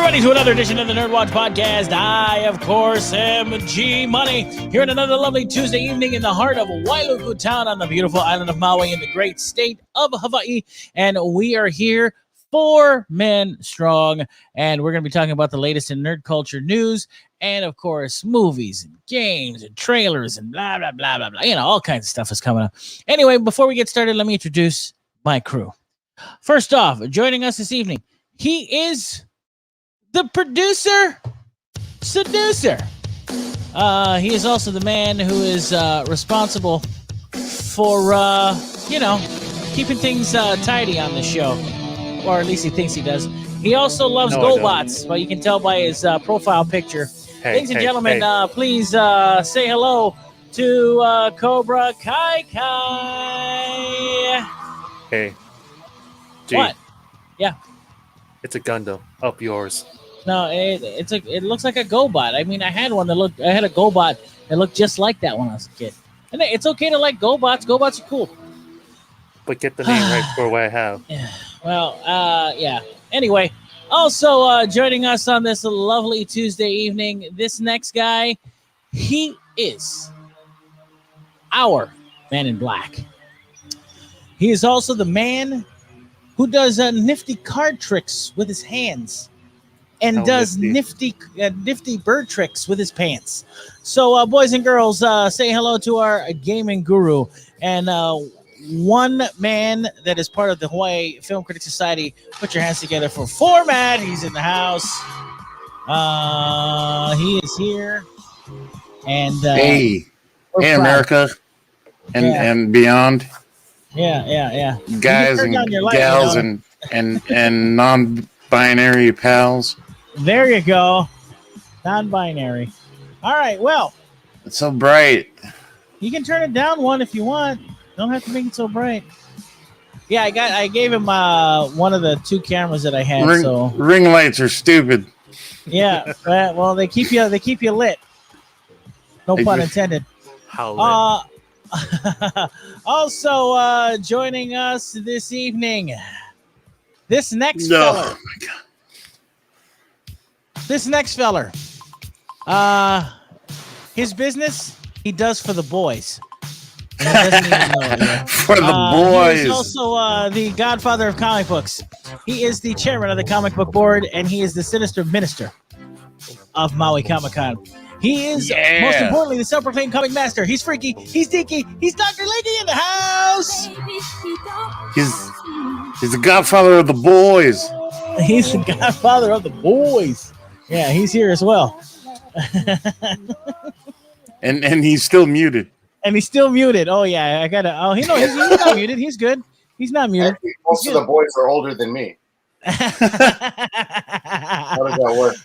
everybody, to another edition of the NERDWatch podcast. I, of course, am G Money, here in another lovely Tuesday evening in the heart of Wailuku Town on the beautiful island of Maui in the great state of Hawaii. And we are here 4 men strong, and we're going to be talking about the latest in nerd culture news and, of course, movies and games and trailers and blah, blah, blah, blah, blah. You know, all kinds of stuff is coming up. Anyway, before we get started, let me introduce my crew. First off, joining us this evening, he is the producer, seducer. He is also the man who is responsible for, keeping things tidy on the show. Or at least he thinks he does. He also loves GoBots, but you can tell by his profile picture. Ladies and gentlemen, please say hello to Cobra Kai Kai. Hey. G. What? Yeah. It's a Gundam. Up yours. No, it looks like a GoBot. I mean, I had a GoBot that looked just like that when I was a kid. And it's okay to like GoBots. GoBots are cool. But get the name right for what I have. Yeah. Well, yeah. Anyway, also joining us on this lovely Tuesday evening, this next guy, he is our Man in Black. He is also the man who does nifty card tricks with his hands and does nifty bird tricks with his pants. So, boys and girls, say hello to our gaming guru and one man that is part of the Hawaii Film Critics Society. Put your hands together for Phormat. He's in the house. He is here. And hey America and beyond. Yeah. Guys and gals and non-binary pals. There you go. Non-binary. All right, well. It's so bright. You can turn it down one if you want. Don't have to make it so bright. Yeah, I gave him one of the 2 cameras that I had. Ring lights are stupid. Yeah, well, they keep you lit. No pun intended. How lit? Also joining us this evening, this next feller. Oh my God. This next feller. His business he does for the boys. And he doesn't even know it yet. For the boys. He is also the godfather of comic books. He is the chairman of the comic book board, and he is the sinister minister of Maui Comic-Con. He is, most importantly, the self-proclaimed comic master. He's freaky. He's deaky. He's Dr. Leaky in the house. He's the godfather of the boys. He's the godfather of the boys. Yeah, he's here as well. and he's still muted. And he's still muted. Oh, yeah. I got to. Oh, he's not muted. He's good. He's not muted. Actually, most of the boys are older than me. How does that work?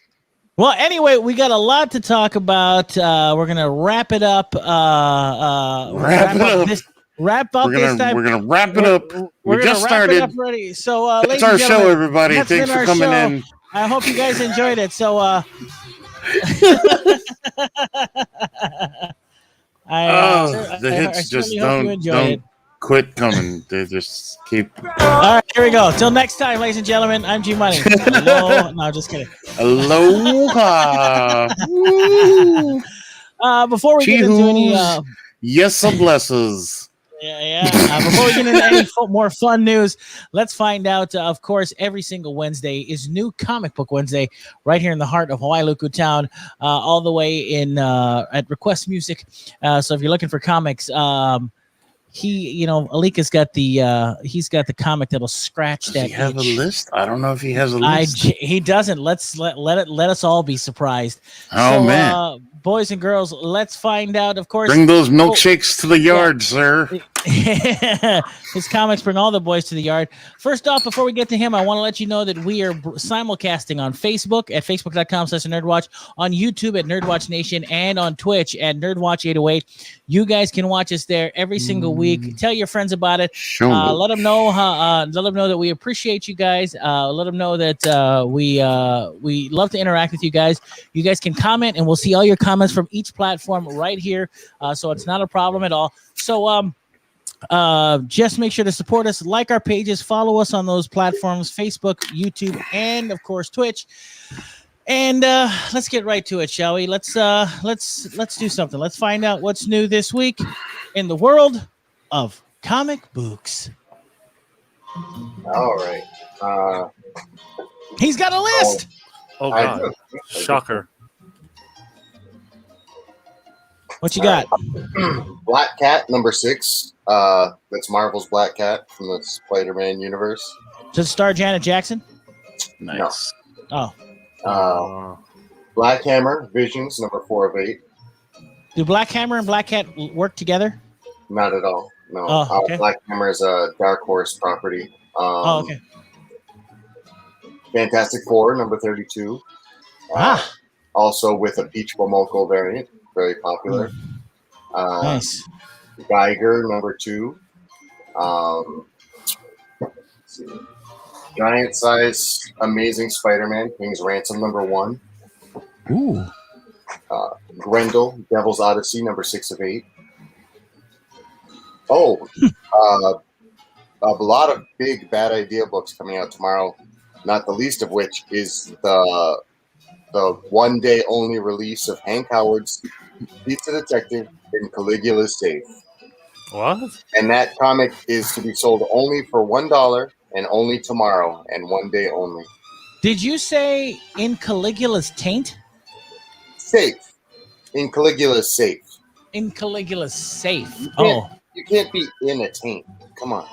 Well, anyway, we got a lot to talk about. We're going to wrap it up. Wrap up this time. We're going to wrap it up. We just wrap started. It up already. So, that's our show, everybody. Thanks for coming in. I hope you guys enjoyed it. So, the hits just don't quit coming. They just keep. All right, here we go. Till next time, ladies and gentlemen. I'm G Money. Hello. No, just kidding. Aloha. Before we get into any, yes, blesses. Yeah. Before we get into any more fun news, let's find out. Of course, every single Wednesday is New Comic Book Wednesday, right here in the heart of Wailuku Town, all the way in at Request Music. So if you're looking for comics, Alika's got he's got the comic that'll scratch that. Does he have itch. A list? I don't know if he has a list. He doesn't. Let us all be surprised. Oh, man. Boys and girls, let's find out. Of course, bring those milkshakes to the yard, sir. His comics bring all the boys to the yard. First off, before we get to him, I want to let you know that we are simulcasting on Facebook at facebook.com/NERDWatch, on YouTube at NERDWatch Nation, and on Twitch at NERDWatch 808. You guys can watch us there every single week. Tell your friends about it. Let them know. Let them know that we appreciate you guys. Let them know that we love to interact with you guys. You guys can comment, and we'll see all your comments from each platform right here. So it's not a problem at all. So Just make sure to support us, like our pages, follow us on those platforms, Facebook, YouTube, and of course Twitch. And let's get right to it, shall we? Let's do something. Let's find out what's new this week in the world of comic books. All right. He's got a list. Oh God! Shocker. What you got? Black Cat number 6. That's Marvel's Black Cat from the Spider-Man universe. Does it star Janet Jackson? Nice. Oh. Black Hammer Visions number 4 of 8. Do Black Hammer and Black Cat work together? Not at all. No. Oh, okay. Black Hammer is a Dark Horse property. Okay. Fantastic Four number 32. Also with a Peach Momoko variant, very popular. Nice. Geiger number 2. Let's see. Giant Size Amazing Spider-Man King's Ransom number 1. Ooh. Grendel Devil's Odyssey number 6 of 8. A lot of big Bad Idea books coming out tomorrow, not the least of which is the one-day only release of Hank Howard's Pizza Detective in Caligula's Safe. What? And that comic is to be sold only for $1 and only tomorrow and one day only. Did you say in Caligula's taint? Safe. In Caligula's Safe. In Caligula's safe. You can't be in a taint. Come on.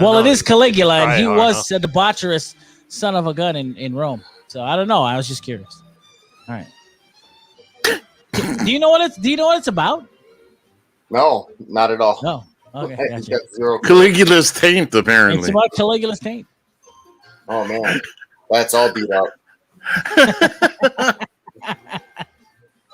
Well, it is Caligula, and he was huh? a debaucherous son of a gun in Rome. So I don't know. I was just curious. All right. Do you know what it's about? No, not at all. No. Okay, He's gotcha. got zero. Caligula's taint, apparently. It's about Caligula's taint. Oh man, that's all beat out.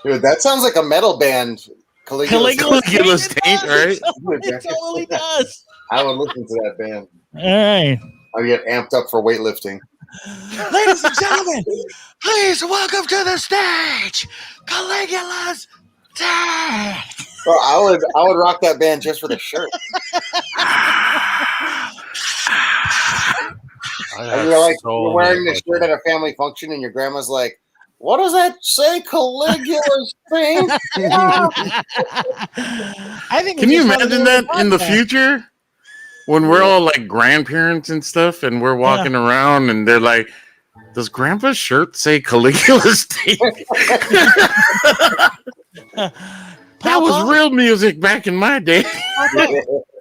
Dude, that sounds like a metal band. Caligula's taint, right? It totally does. I would listen to that band. All right. I get amped up for weightlifting. Ladies and gentlemen, please welcome to the stage, Caligula's taint. Well, I would rock that band just for the shirt. And you're like you're wearing this shirt at a family function, and your grandma's like, "What does that say, Caligula's thing?" I think. Can you imagine that in the future when we're all like grandparents and stuff, and we're walking around, and they're like, "Does Grandpa's shirt say Caligula's taint?" That was real music back in my day.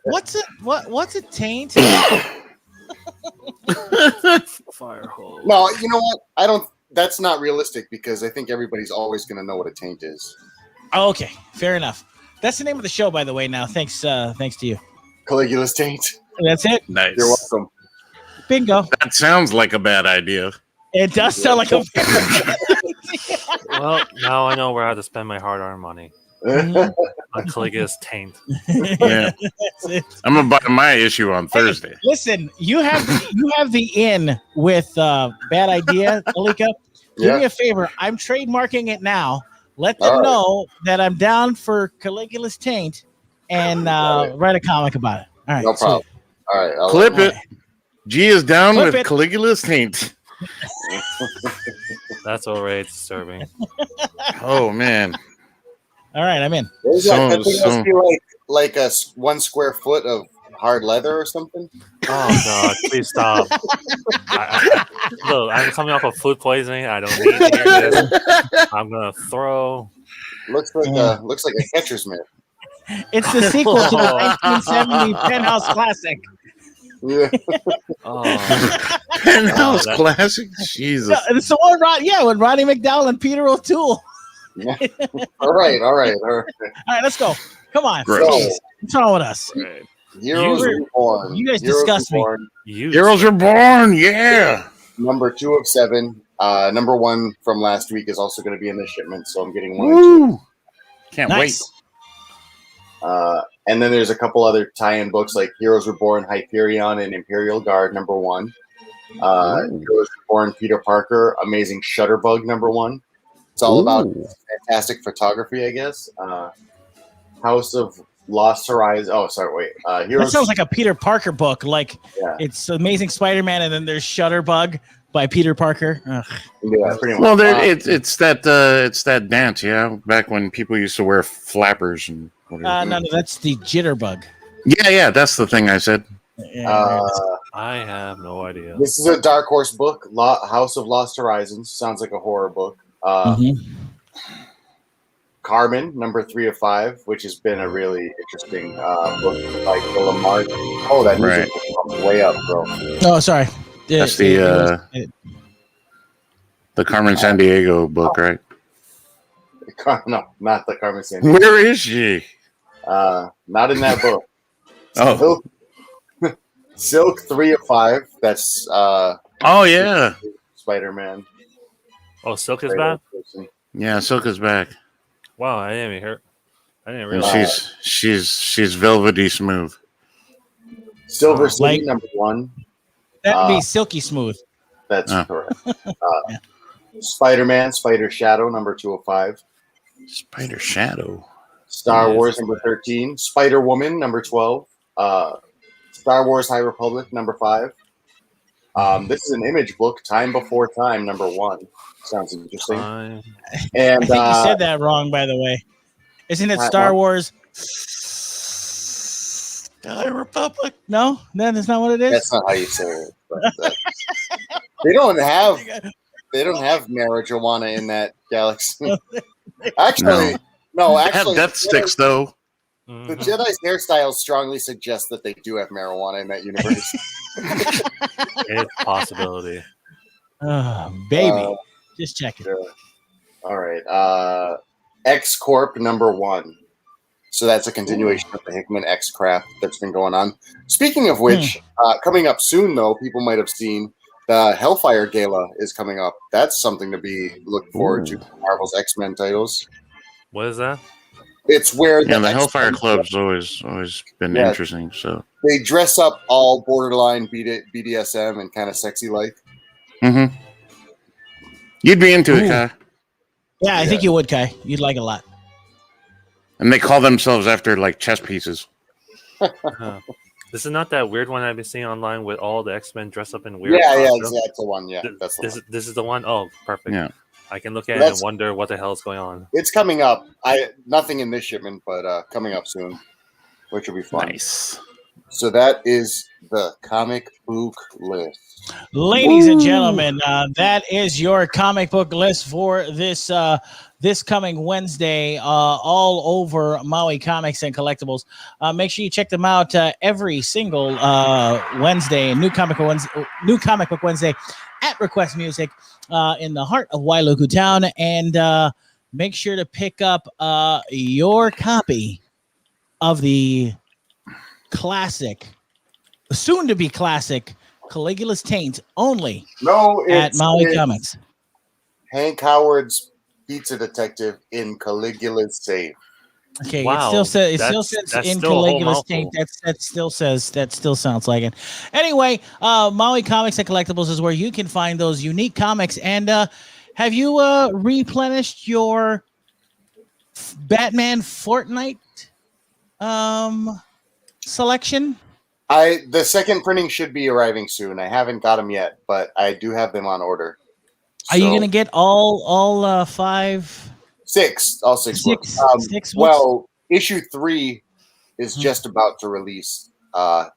What's it? What's a taint? Fire hole. No, you know what? I don't. That's not realistic because I think everybody's always going to know what a taint is. Oh, okay, fair enough. That's the name of the show, by the way. Now, thanks to you. Caligula's taint. That's it. Nice. You're welcome. Bingo. That sounds like a bad idea. It does sound like a. Well, now I know where I have to spend my hard-earned money. On Caligula's taint. Yeah. I'm gonna buy my issue on Thursday. Listen, you have the in with Bad Idea, Alika. Do me a favor. I'm trademarking it now. Let them know that I'm down for Caligula's taint and write a comic about it. All right. No problem. All right. Clip it. G is down Clip with it. Caligula's taint. That's already disturbing. Oh man. All right, I'm in. That thing must be like a 1 square foot of hard leather or something. Oh God! Please stop. Look, I'm coming off of food poisoning. I don't need to hear this. I'm gonna throw. Looks like a catcher's mitt. It's the sequel to the 1970 Penthouse classic. Yeah. Penthouse classic. Jesus. It's the one, when Roddy McDowell and Peter O'Toole. Yeah. All right. All right, let's go. Come on. Gross. Jeez. What's wrong with us? Right. Heroes Reborn. You guys disgust me. Heroes Reborn. Yeah. Number 2 of 7. Number 1 from last week is also going to be in the shipment, so I'm getting 1 Woo. and 2. Can't wait. And then there's a couple other tie-in books like Heroes Reborn, Hyperion, and Imperial Guard, number 1. Heroes Reborn, Peter Parker, Amazing Shutterbug, number 1. It's all about fantastic photography, I guess. House of Lost Horizon. Oh, sorry, wait. That Heroes. sounds like a Peter Parker book. Like Yeah. it's Amazing Spider-Man, and then there's Shutterbug by Peter Parker. Ugh. Yeah, pretty much. Well, it's that dance, yeah. Back when people used to wear flappers and whatever. No, that's the Jitterbug. Yeah, that's the thing I said. I have no idea. This is a Dark Horse book, House of Lost Horizons. Sounds like a horror book. Carmen, number 3 of 5, which has been a really interesting book by Lamar. Oh, that music is way up, bro. Oh, sorry. That's the Carmen Sandiego book, right? No, not the Carmen Sandiego. Where is she? Not in that book. Oh, Silk 3 of 5. That's oh yeah, Spider-Man. Oh, Silk is back. yeah. Silka's back. Wow, I didn't even hear. I didn't And realize. she's velvety smooth. Silver City, Like- number 1. That'd be Silky Smooth. That's correct. Spider-Man, Spider Shadow, number 2 of 5. Spider Shadow. Star Wars, number 13. Spider-Woman, number 12. Star Wars High Republic, number 5. This is an image book, Time Before Time, number 1. Sounds interesting. Time. And I think you said that wrong, by the way. Isn't it Star Wars? High Republic? No, that's not what it is. that's not how you say it. But, they don't have marijuana in that galaxy. Actually, no. They have death sticks though. The Jedi's hairstyles strongly suggest that they do have marijuana in that universe. It's a possibility. Oh, baby. Just checking. Sure. All right. X Corp number 1. So that's a continuation of the Hickman X crap that's been going on. Speaking of which, coming up soon, though, people might have seen the Hellfire Gala is coming up. That's something to be looked forward to. Marvel's X-Men titles. What is that? It's where Yeah, the X-Men Hellfire Club's always been interesting. So they dress up all borderline BDSM and kind of sexy like. mm-hmm. You'd be into it, Kai. Yeah, I think you would, Kai. You'd like it a lot. And they call themselves after like chess pieces. This is not that weird one I've been seeing online with all the X-Men dressed up in weird. Yeah, costumes. that's the one. Yeah, that's the one. This is the one. Oh, perfect. Yeah. I can look at it and wonder what the hell is going on. It's coming up. Nothing in this shipment, but coming up soon, which will be fun. Nice. So that is the comic book list. Ladies and gentlemen, that is your comic book list for this coming Wednesday, all over Maui Comics and Collectibles. Make sure you check them out every single Wednesday, New Comic Book Wednesday at Request Music in the heart of Wailuku Town, and make sure to pick up your copy of the classic, soon-to-be classic, Caligula's Taint only at Maui Comics. Hank Howard's Pizza Detective in Caligula's Safe. Okay, Wow, it still says in Caligula's Taint. That still sounds like it. Anyway, Maui Comics and Collectibles is where you can find those unique comics. And have you replenished your Batman Fortnite selection? The second printing should be arriving soon. I haven't got them yet, but I do have them on order. Are you going to get all 5? 6, all 6 books. 6 books? Well, issue 3 is just about to release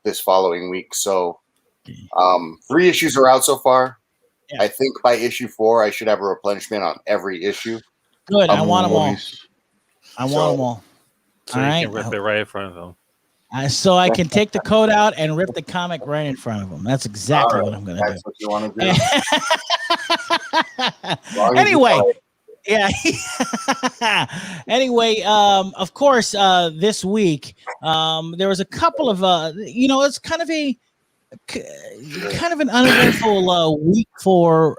this following week. So 3 issues are out so far. Yeah. I think by issue 4, I should have a replenishment on every issue. Good. I want them all. I want them all. So you can rip it right in front of them. So I can take the code out and rip the comic right in front of them. That's exactly what I'm going to do. That's what you want to do. Anyway, yeah. Anyway, of course, this week there was a couple of it's kind of an uneventful week for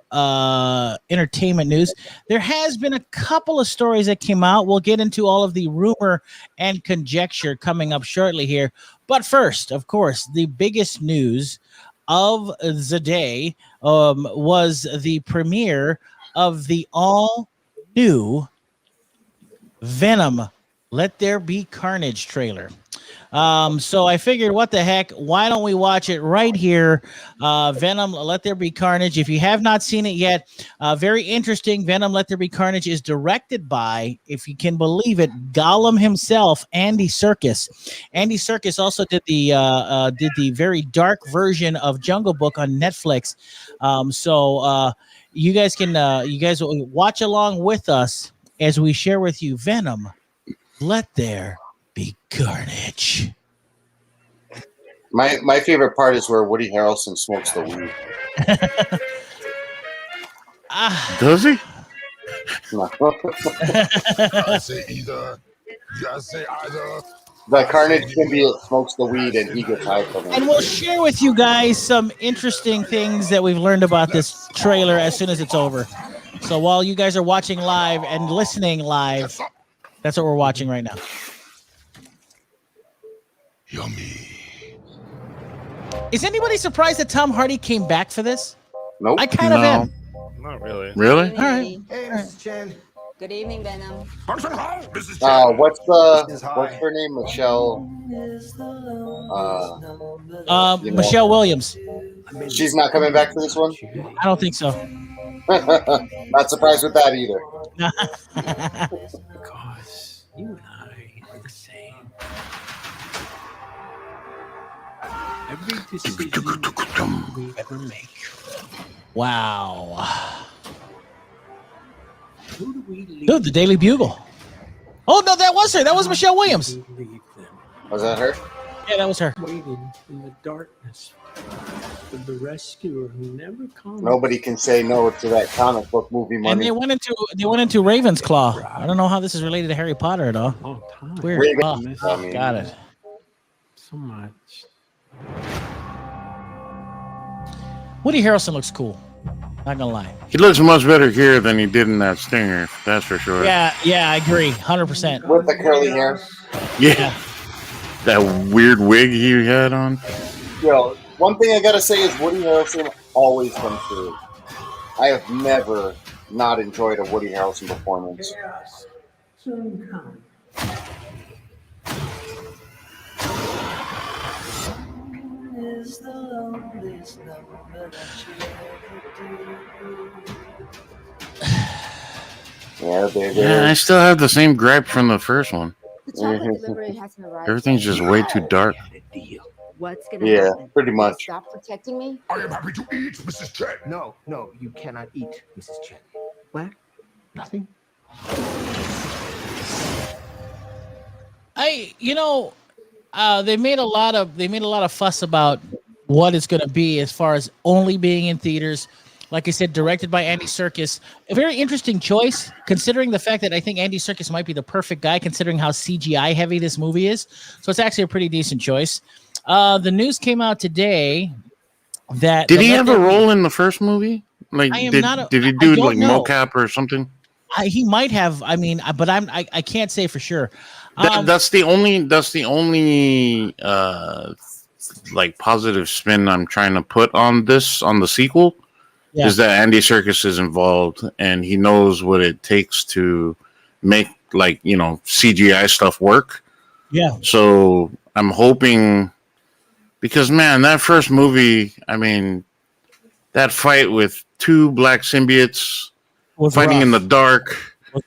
entertainment news. There has been a couple of stories that came out. We'll get into all of the rumor and conjecture coming up shortly here. But first, of course, the biggest news of the day was the premiere of the all-new Venom Let There Be Carnage trailer. So I figured, what the heck? Why don't we watch it right here? Venom, Let There Be Carnage. If you have not seen it yet, very interesting. Venom, Let There Be Carnage is directed by, if you can believe it, Gollum himself, Andy Serkis. Andy Serkis also did the very dark version of Jungle Book on Netflix. You guys will watch along with us as we share with you Venom, Let There Be Carnage. My favorite part is where Woody Harrelson smokes the weed. Does he? No. I say either. You gotta say either. The Carnage symbiote smokes the weed and he gets high from it. And we'll share with you guys some interesting things that we've learned about this trailer as soon as it's over. So while you guys are watching live and listening live, that's what we're watching right now. Yummy. Is anybody surprised that Tom Hardy came back for this? Nope. I kind of am. Not really. Really? All right. Hey, Mrs. Chen. Good evening, Venom. What's her name? Michelle. Michelle Williams. She's not coming back for this one. I don't think so. Not surprised with that either. Because you and I are the same. Every decision we ever make. Wow. Who do we leave? Dude, the Daily Bugle. Oh, no, that was her. That was Michelle Williams. We leave them Was that her? Yeah, that was her. waiting in the darkness for the rescuer who never comes. Nobody can say no to that comic book movie And money. they went into Raven's Claw. I don't know how this is related to Harry Potter at all. Long time. Weird. Raven- Oh, I mean, got it. So much. Woody Harrelson looks cool. Not gonna lie. He looks much better here than he did in that Stinger. That's for sure. Yeah, I agree. 100%. with the curly hair. Yeah. That weird wig he had on. Yo, one thing I gotta say is Woody Harrelson always comes through. I have never not enjoyed a Woody Harrelson performance. Soon come. Is the loneliest number that you Yeah, baby. Yeah, I still have the same gripe from the first one. The chocolate delivery hasn't arrived. Everything's just way too dark. What's gonna Yeah, happen? pretty much. Stop protecting me? I am happy to eat, Mrs. Chen. No, you cannot eat, Mrs. Chen. What? Nothing? They made a lot of fuss about what it's going to be as far as only being in theaters. Like I said, directed by Andy Serkis. A very interesting choice, considering the fact that I think Andy Serkis might be the perfect guy, considering how CGI heavy this movie is. So it's actually a pretty decent choice. The news came out today that Did he have a role in the first movie? Like, I am did, not a- did he I do don't like know. mocap or something? He might have. I mean, but I can't say for sure. That's the only like positive spin I'm trying to put on the sequel. Yeah. Is that Andy Serkis is involved and he knows what it takes to make CGI stuff work. Yeah. So I'm hoping, because man, that first movie, I mean, that fight with two black symbiotes fighting in the dark,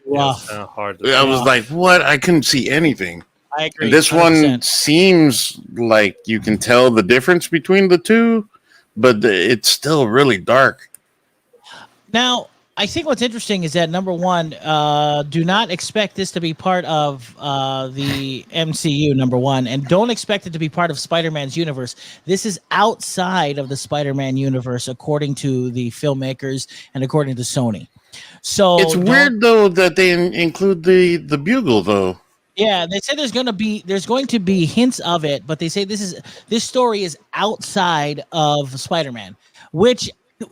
rough. Kind of hard. I was like, what? I couldn't see anything. I agree. And this 100%. one seems like you can tell the difference between the two, but it's still really dark. Now, I think what's interesting is that, number one, do not expect this to be part of the MCU, number one, and don't expect it to be part of Spider-Man's universe. This is outside of the Spider-Man universe, according to the filmmakers and according to Sony. So It's weird though that they include the bugle though. Yeah, they said there's going to be hints of it, but they say this story is outside of Spider-Man, which,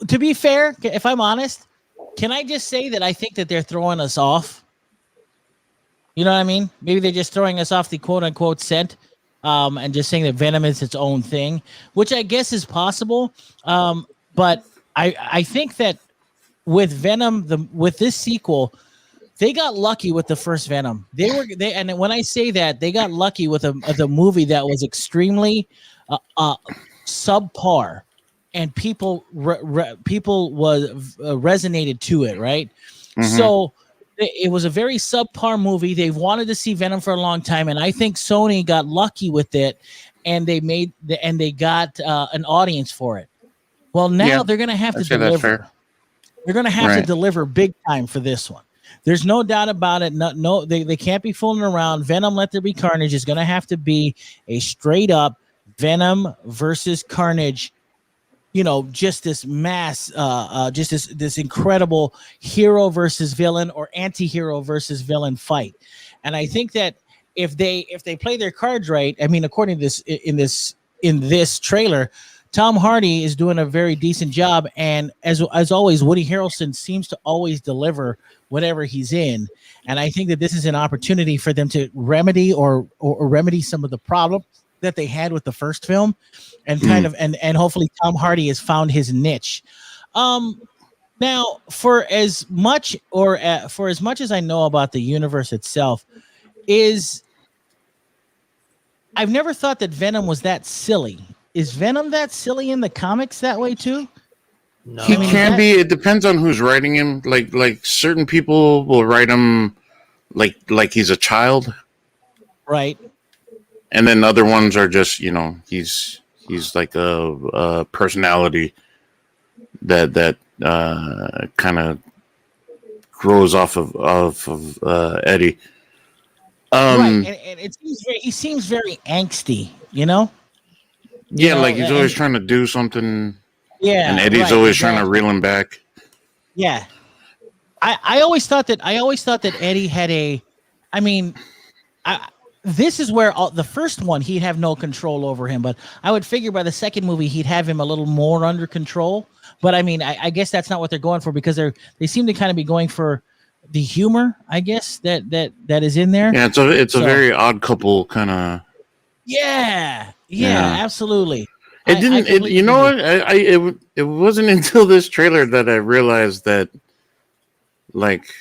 to be fair, if I'm honest, can I just say that I think that they're throwing us off? You know what I mean? Maybe they're just throwing us off the quote-unquote scent, and just saying that Venom is its own thing, which I guess is possible. But I think that with Venom, with this sequel, they got lucky with the first Venom. And when I say that, they got lucky with a movie that was extremely subpar, and people resonated to it, right? Mhm. So it was a very subpar movie. They've wanted to see Venom for a long time, and I think Sony got lucky with it, and they got an audience for it. Well, now Yeah, they're going to have to I'd say that's deliver. fair. They're going to have to Right. deliver big time for this one. There's no doubt about it. They can't be fooling around. Venom Let There Be Carnage is going to have to be a straight up Venom versus Carnage. Just this mass, just this incredible hero versus villain or anti-hero versus villain fight. And I think that if they play their cards right, I mean, according to this in this trailer, Tom Hardy is doing a very decent job, and as always, Woody Harrelson seems to always deliver whatever he's in. And I think that this is an opportunity for them to remedy or remedy some of the problems that they had with the first film, and and hopefully Tom Hardy has found his niche. Now, for as much as I know about the universe itself, I've never thought that Venom was that silly. Is Venom that silly in the comics that way too? No. He can be. It depends on who's writing him. Like certain people will write him like he's a child, right? And then other ones are just he's like a personality that kind of grows off of Eddie. Right, and he seems very angsty, Yeah, like he's always trying to do something. Yeah, and Eddie's always trying to reel him back. Yeah, I always thought that Eddie had a. I mean, this is where the first one he'd have no control over him, but I would figure by the second movie he'd have him a little more under control. But I mean, I guess that's not what they're going for, because they seem to kind of be going for the humor, I guess that is in there. Yeah, it's a very Odd Couple kind of. Yeah, absolutely. It wasn't until this trailer that I realized that, like,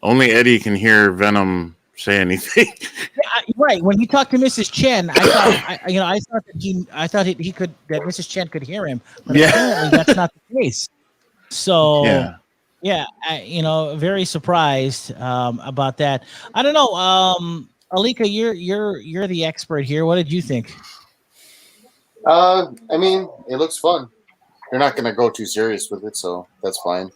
only Eddie can hear Venom say anything. Right. When he talked to Mrs. Chen, I thought that Mrs. Chen could hear him, but apparently that's not the case. So very surprised about that. I don't know. Alika, you're the expert here. What did you think? I mean, it looks fun. They're not going to go too serious with it, so that's fine.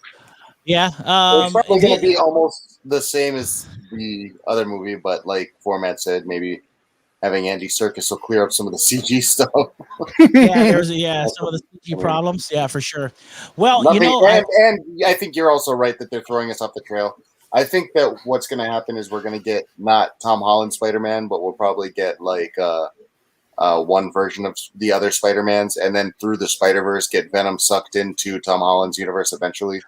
Yeah, it's probably going to be almost the same as the other movie, but like Phormat said, maybe having Andy Serkis will clear up some of the CG stuff. Some of the CG problems. Yeah, for sure. Well, and I think you're also right that they're throwing us off the trail. I think that what's going to happen is we're going to get not Tom Holland Spider-Man, but we'll probably get like one version of the other Spider-Mans, and then through the Spider-Verse get Venom sucked into Tom Holland's universe eventually.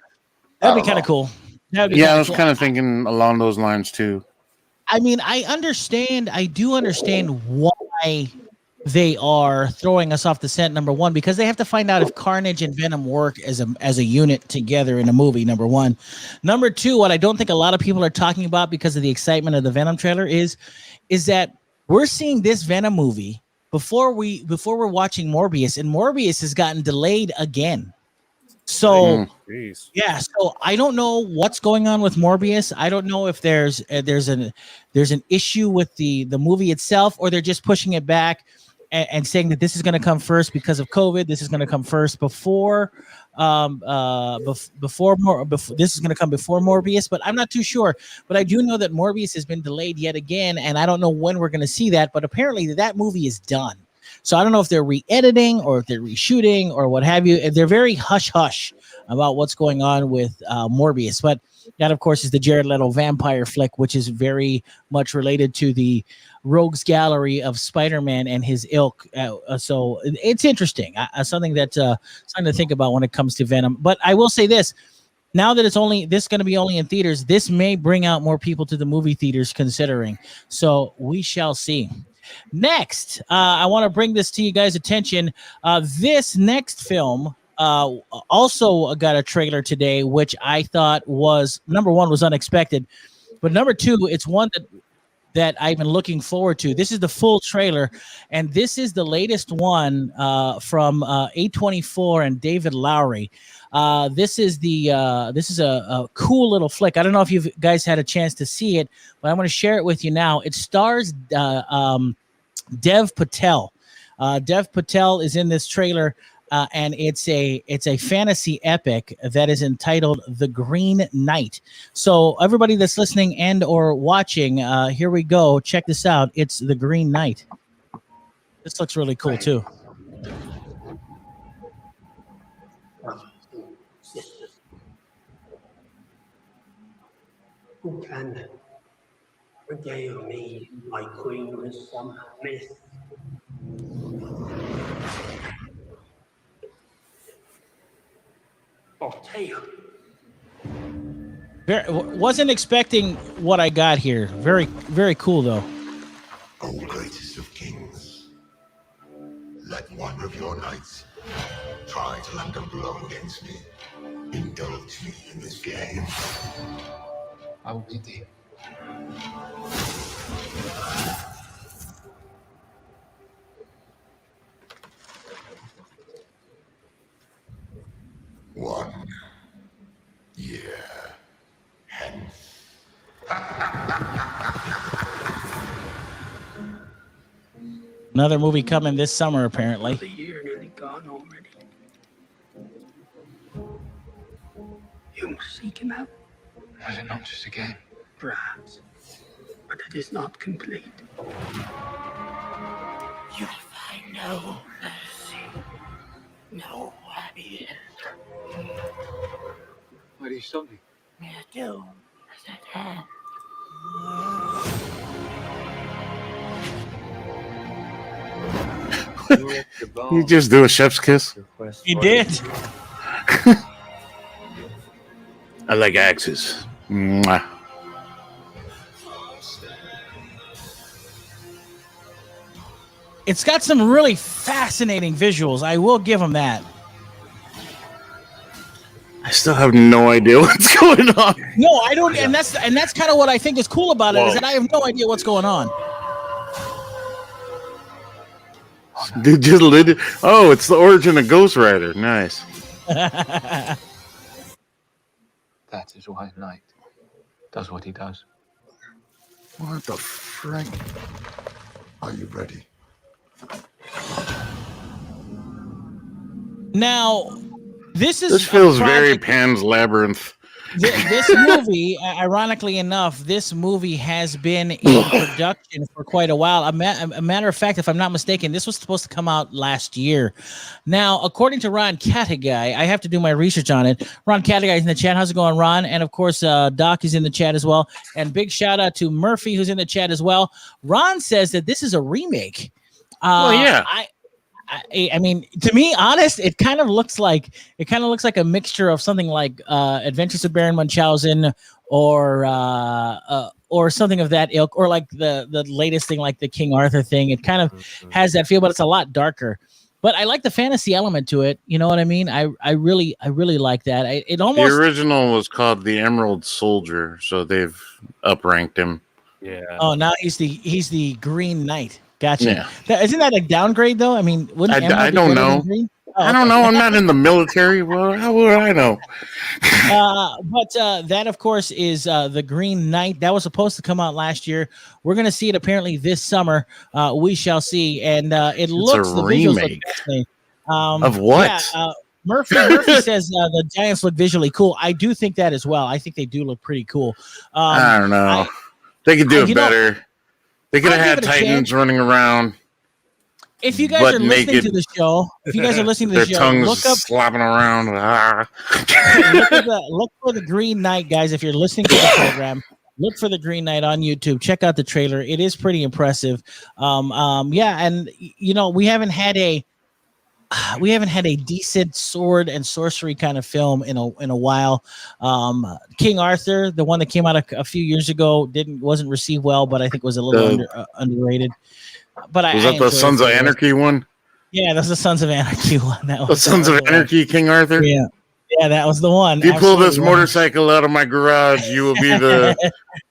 That'd be kind of cool. I was kind of thinking along those lines too. I mean, I do understand why they are throwing us off the scent, number one, because they have to find out if Carnage and Venom work as a unit together in a movie, number one. Number two, what I don't think a lot of people are talking about because of the excitement of the Venom trailer is that we're seeing this Venom movie before we're watching Morbius, and Morbius has gotten delayed again. So so I don't know what's going on with Morbius. I don't know if there's an issue with the movie itself, or they're just pushing it back and saying that this is going to come first because of COVID. This is going to come first before this is going to come before Morbius, but I'm not too sure. But I do know that Morbius has been delayed yet again, and I don't know when we're going to see that. But apparently that movie is done. So I don't know if they're re-editing or if they're reshooting or what have you. They're very hush-hush about what's going on with Morbius. But that, of course, is the Jared Leto vampire flick, which is very much related to the rogues gallery of Spider-Man and his ilk. So it's interesting. Something to think about when it comes to Venom. But I will say this. Now that it's going to be only in theaters, this may bring out more people to the movie theaters considering. So we shall see. Next, I want to bring this to you guys' attention. This next film also got a trailer today, which I thought was number one was unexpected, but number two, it's one that I've been looking forward to. This is the full trailer, and this is the latest one from A24 and David Lowery. This is a cool little flick. I don't know if you guys had a chance to see it, but I'm going to share it with you now. It stars Dev Patel. Dev Patel is in this trailer. And it's a fantasy epic that is entitled The Green Knight. So everybody that's listening and or watching, here we go. Check this out. It's The Green Knight. This looks really cool too. Sisters. Who can regale me, my queen, with some myth? Or tale. Wasn't expecting what I got here. Very, very cool though. O greatest of kings, let one of your knights try to land a blow against me. Indulge me in this game. I will be there. One year hence. Another movie coming this summer, apparently. The year nearly gone already. You must seek him out. Was it not just a game? Perhaps, but it is not complete. You'll find no mercy, no happy end. Why do you stop me? Mere doom is at hand. You just do a chef's kiss. You did. I like axes. Mwah. It's got some really fascinating visuals. I will give them that. I still have no idea what's going on. No, I don't, and that's kind of what I think is cool about it, is that I have no idea what's going on. Did you Oh, it's the origin of Ghost Rider. Nice. That is why a knight does what he does. What the frick? Are you ready? Now, this feels very Pan's Labyrinth. This movie, ironically enough, this movie has been in production for quite a while. A matter of fact, if I'm not mistaken, this was supposed to come out last year. Now, according to Ron Catiguy, I have to do my research on it. Ron Catiguy is in the chat. How's it going, Ron? And of course, Doc is in the chat as well. And big shout out to Murphy, who's in the chat as well. Ron says that this is a remake. Well, yeah. I mean, to me, honest, it kind of looks like a mixture of something like Adventures of Baron Munchausen or something of that ilk, or like the latest thing, like the King Arthur thing. It kind of has that feel, but it's a lot darker. But I like the fantasy element to it. You know what I mean? I really like that. It almost, the original was called the Emerald Soldier, so they've upranked him. Yeah. Oh, now he's the Green Knight. Gotcha. Yeah. Isn't that a downgrade though? I mean, I don't know. I don't know. I'm not in the military. Well, how would I know? But that, of course, is the Green Knight. That was supposed to come out last year. We're going to see it apparently this summer. We shall see. And it looks a remake of what? Yeah, Murphy says the Giants look visually cool. I do think that as well. I think they do look pretty cool. I don't know. They could do it better. They could have had Titans running around. If you guys are listening to the show, their tongues look up slapping around. Look for the Green Knight, guys. If you're listening to the program, look for the Green Knight on YouTube. Check out the trailer; it is pretty impressive. Yeah, and you know we haven't had a decent sword and sorcery kind of film in a while. King Arthur, the one that came out a few years ago, wasn't received well, but I think was a little underrated. But was that the Sons of Anarchy one? Yeah, that's the Sons of Anarchy one. That The was Sons of the one. Anarchy, King Arthur. Yeah, yeah, that was the one. If you pull this Absolutely. motorcycle out of my garage, you will be the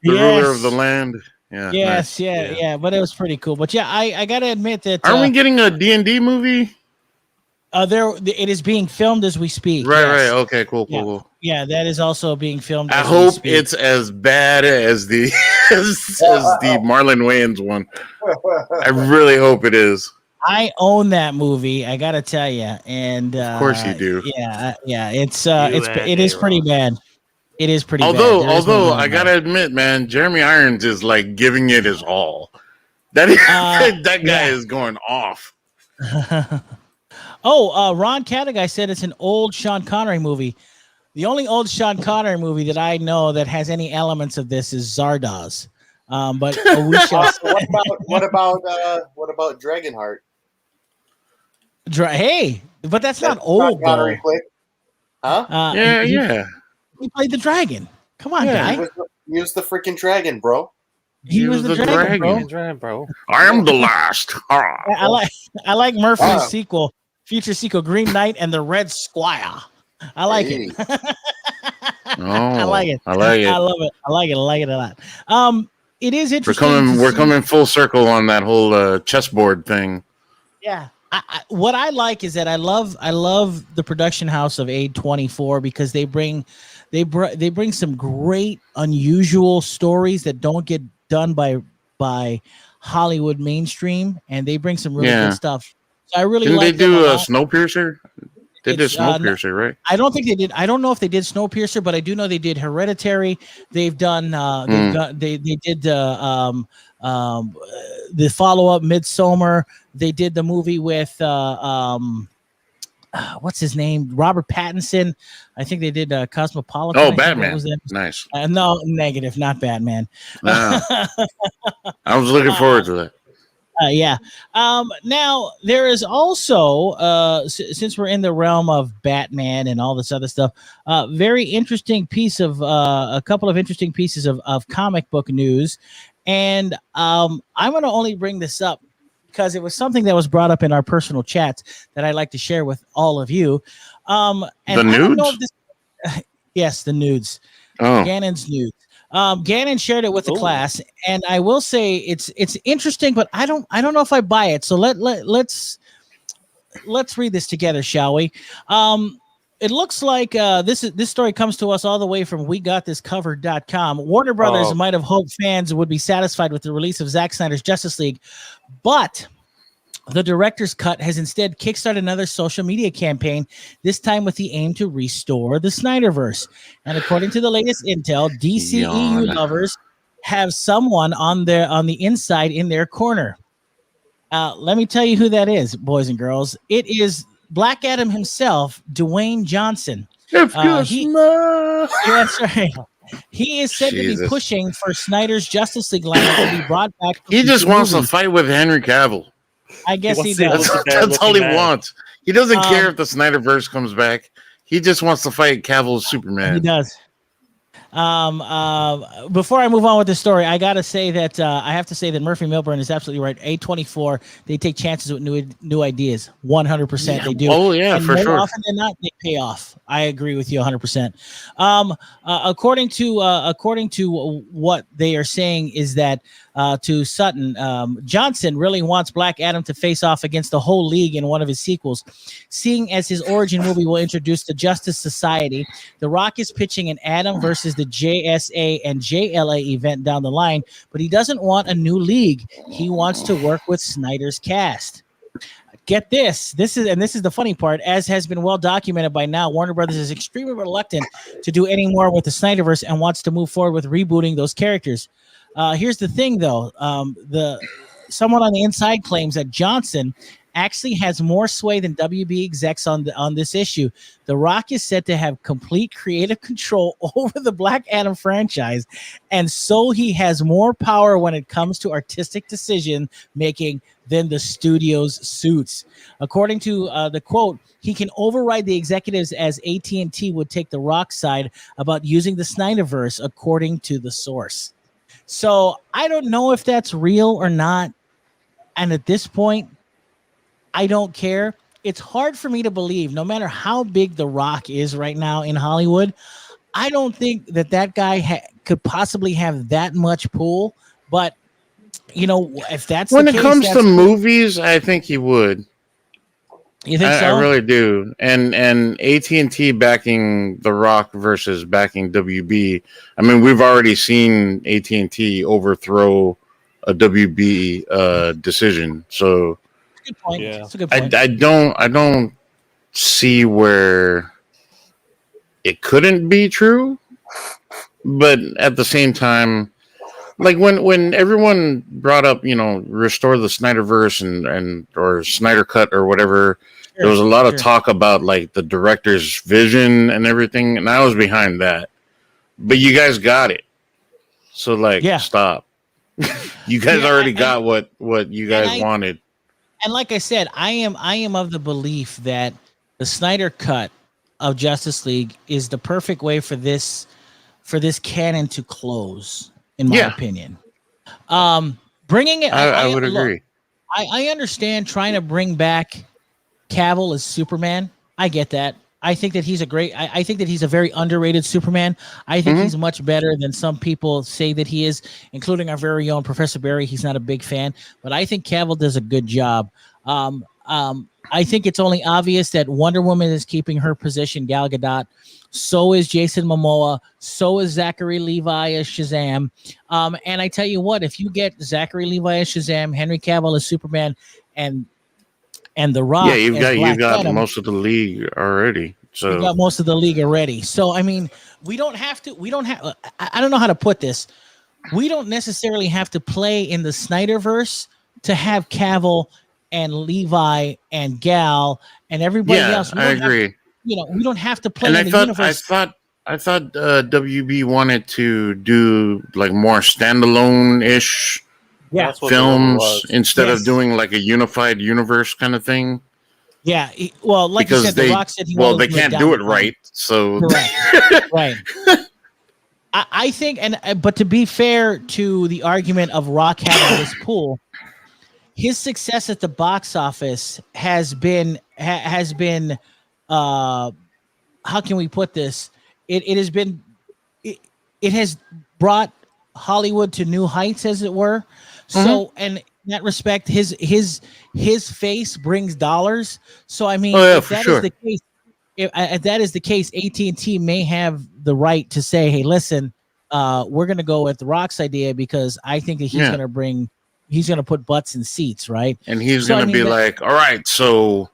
ruler of the Yes. land. Yeah, Yes, nice. yeah, but it was pretty cool. But yeah, I gotta admit that Aren't we getting a D&D movie? it is being filmed as we speak. Right, yes. right. Okay, cool. Yeah, that is also being filmed. I as we hope speak. it's as bad as the as the Marlon Wayans one. I really hope it is. I own that movie. I gotta tell you, and Of course you do. Yeah. It is pretty bad. It is pretty bad. Although I gotta admit, man, Jeremy Irons is like giving it his all. That guy is going off. Ron Cadigai said it's an old Sean Connery movie. The only old Sean Connery movie that I know that has any elements of this is Zardoz. But we shall. What about Dragonheart? Hey, but that's not old though. Huh? Yeah. He played the dragon. Come on, guy. He was the freaking dragon, bro. He was the dragon, bro. I am the last. I like Murphy's sequel, future sequel, Green Knight and the Red Squire. I like it. I like it. I like it. I love it. I like it a lot. It is interesting. We're coming full circle on that whole chessboard thing. Yeah. What I like is that I love the production house of A24 because they bring some great unusual stories that don't get done by Hollywood mainstream, and they bring some really good stuff. So I really Didn't like. They do Snowpiercer? They did Snowpiercer, right? I don't think they did. I don't know if they did Snowpiercer, but I do know they did Hereditary. They've done. They did the follow up Midsommar. They did the movie with what's his name, Robert Pattinson. I think they did Cosmopolitan. Oh, Batman. Nice. No, negative, not Batman. No. I was looking forward to that. Yeah. Now there is also, since we're in the realm of Batman and all this other stuff, very interesting piece of a couple of interesting pieces of comic book news, and I'm going to only bring this up because it was something that was brought up in our personal chats that I'd like to share with all of you. And the nudes? Yes, the nudes. Oh. Gannon's nudes. Gannon shared it with the class, and I will say it's interesting, but I don't know if I buy it. So let's read this together, shall we? It looks like this story comes to us all the way from WeGotThisCovered.com. Warner Brothers might have hoped fans would be satisfied with the release of Zack Snyder's Justice League, but the director's cut has instead kickstarted another social media campaign, this time with the aim to restore the Snyderverse. And according to the latest intel, DCEU lovers have someone on the inside in their corner. Let me tell you who that is, boys and girls. It is Black Adam himself, Dwayne Johnson. That's right. He is said to be pushing for Snyder's Justice League lineup to be brought back. He just wants to fight with Henry Cavill. I guess he does. That's all he wants. He doesn't care if the Snyderverse comes back. He just wants to fight Cavill's Superman. He does. Before I move on with the story, I gotta say that I have to say that Murphy Milburn is absolutely right. A24, they take chances with new ideas. 100% they do. Oh yeah, and for more sure. Often than not, they pay off. I agree with you 100%. According to what they are saying is that to Sutton, Johnson really wants Black Adam to face off against the whole league in one of his sequels. Seeing as his origin movie will introduce the Justice Society, The Rock is pitching an Adam versus the JSA and JLA event down the line, but he doesn't want a new league. He wants to work with Snyder's cast. Get this. This is the funny part. As has been well documented by now, Warner Brothers is extremely reluctant to do any more with the Snyderverse and wants to move forward with rebooting those characters. Here's the thing, though. Someone on the inside claims that Johnson actually has more sway than WB execs on this issue. The Rock is said to have complete creative control over the Black Adam franchise, and so he has more power when it comes to artistic decision making than the studio's suits. According to the quote, he can override the executives as AT&T would take the Rock side about using the Snyderverse, according to the source. So I don't know if that's real or not. And at this point, I don't care. It's hard for me to believe, no matter how big The Rock is right now in Hollywood, I don't think that guy could possibly have that much pull. But if that's When the it case, comes to that's movies, I think he would. You think I so? really do. And AT&T backing The Rock versus backing WB. I mean, we've already seen AT&T overthrow a WB decision. So Good point. Yeah. That's a good point. I don't see where it couldn't be true, but at the same time, like when everyone brought up, restore the Snyderverse and or Snyder Cut or whatever, there was a lot of talk about like the director's vision and everything, and I was behind that. But you guys got it, so stop. You guys already got what you guys wanted. And like I said, I am of the belief that the Snyder Cut of Justice League is the perfect way for this canon to close, in my opinion. Bringing it, I would agree. I understand trying to bring back Cavill as Superman. I get that. I think that he's I think that he's a very underrated Superman. I think he's much better than some people say that he is, including our very own Professor Barry. He's not a big fan, but I think Cavill does a good job. I think it's only obvious that Wonder Woman is keeping her position, Gal Gadot. So is Jason Momoa. So is Zachary Levi as Shazam. And I tell you what, if you get Zachary Levi as Shazam, Henry Cavill as Superman, and The Rock, you've got most of the league already. So you got most of the league already. So I mean, we don't have. I don't know how to put this. We don't necessarily have to play in the Snyderverse to have Cavill and Levi and Gal and everybody else. I agree. We don't have to play and in the universe. I thought WB wanted to do like more standalone-ish films instead of doing like a unified universe kind of thing. Yeah, well, like because you said, The Rock said they can't do it right. So right. I think, but to be fair to the argument of Rock having this pool, his success at the box office has been how can we put this? It has brought Hollywood to new heights, as it were. So, and in that respect, his face brings dollars. So, I mean, if that is the case, if that is the case, AT&T may have the right to say, "Hey, listen, we're going to go with The Rock's idea because I think that he's going to put butts in seats, right?" And he's going to be like, "All right, so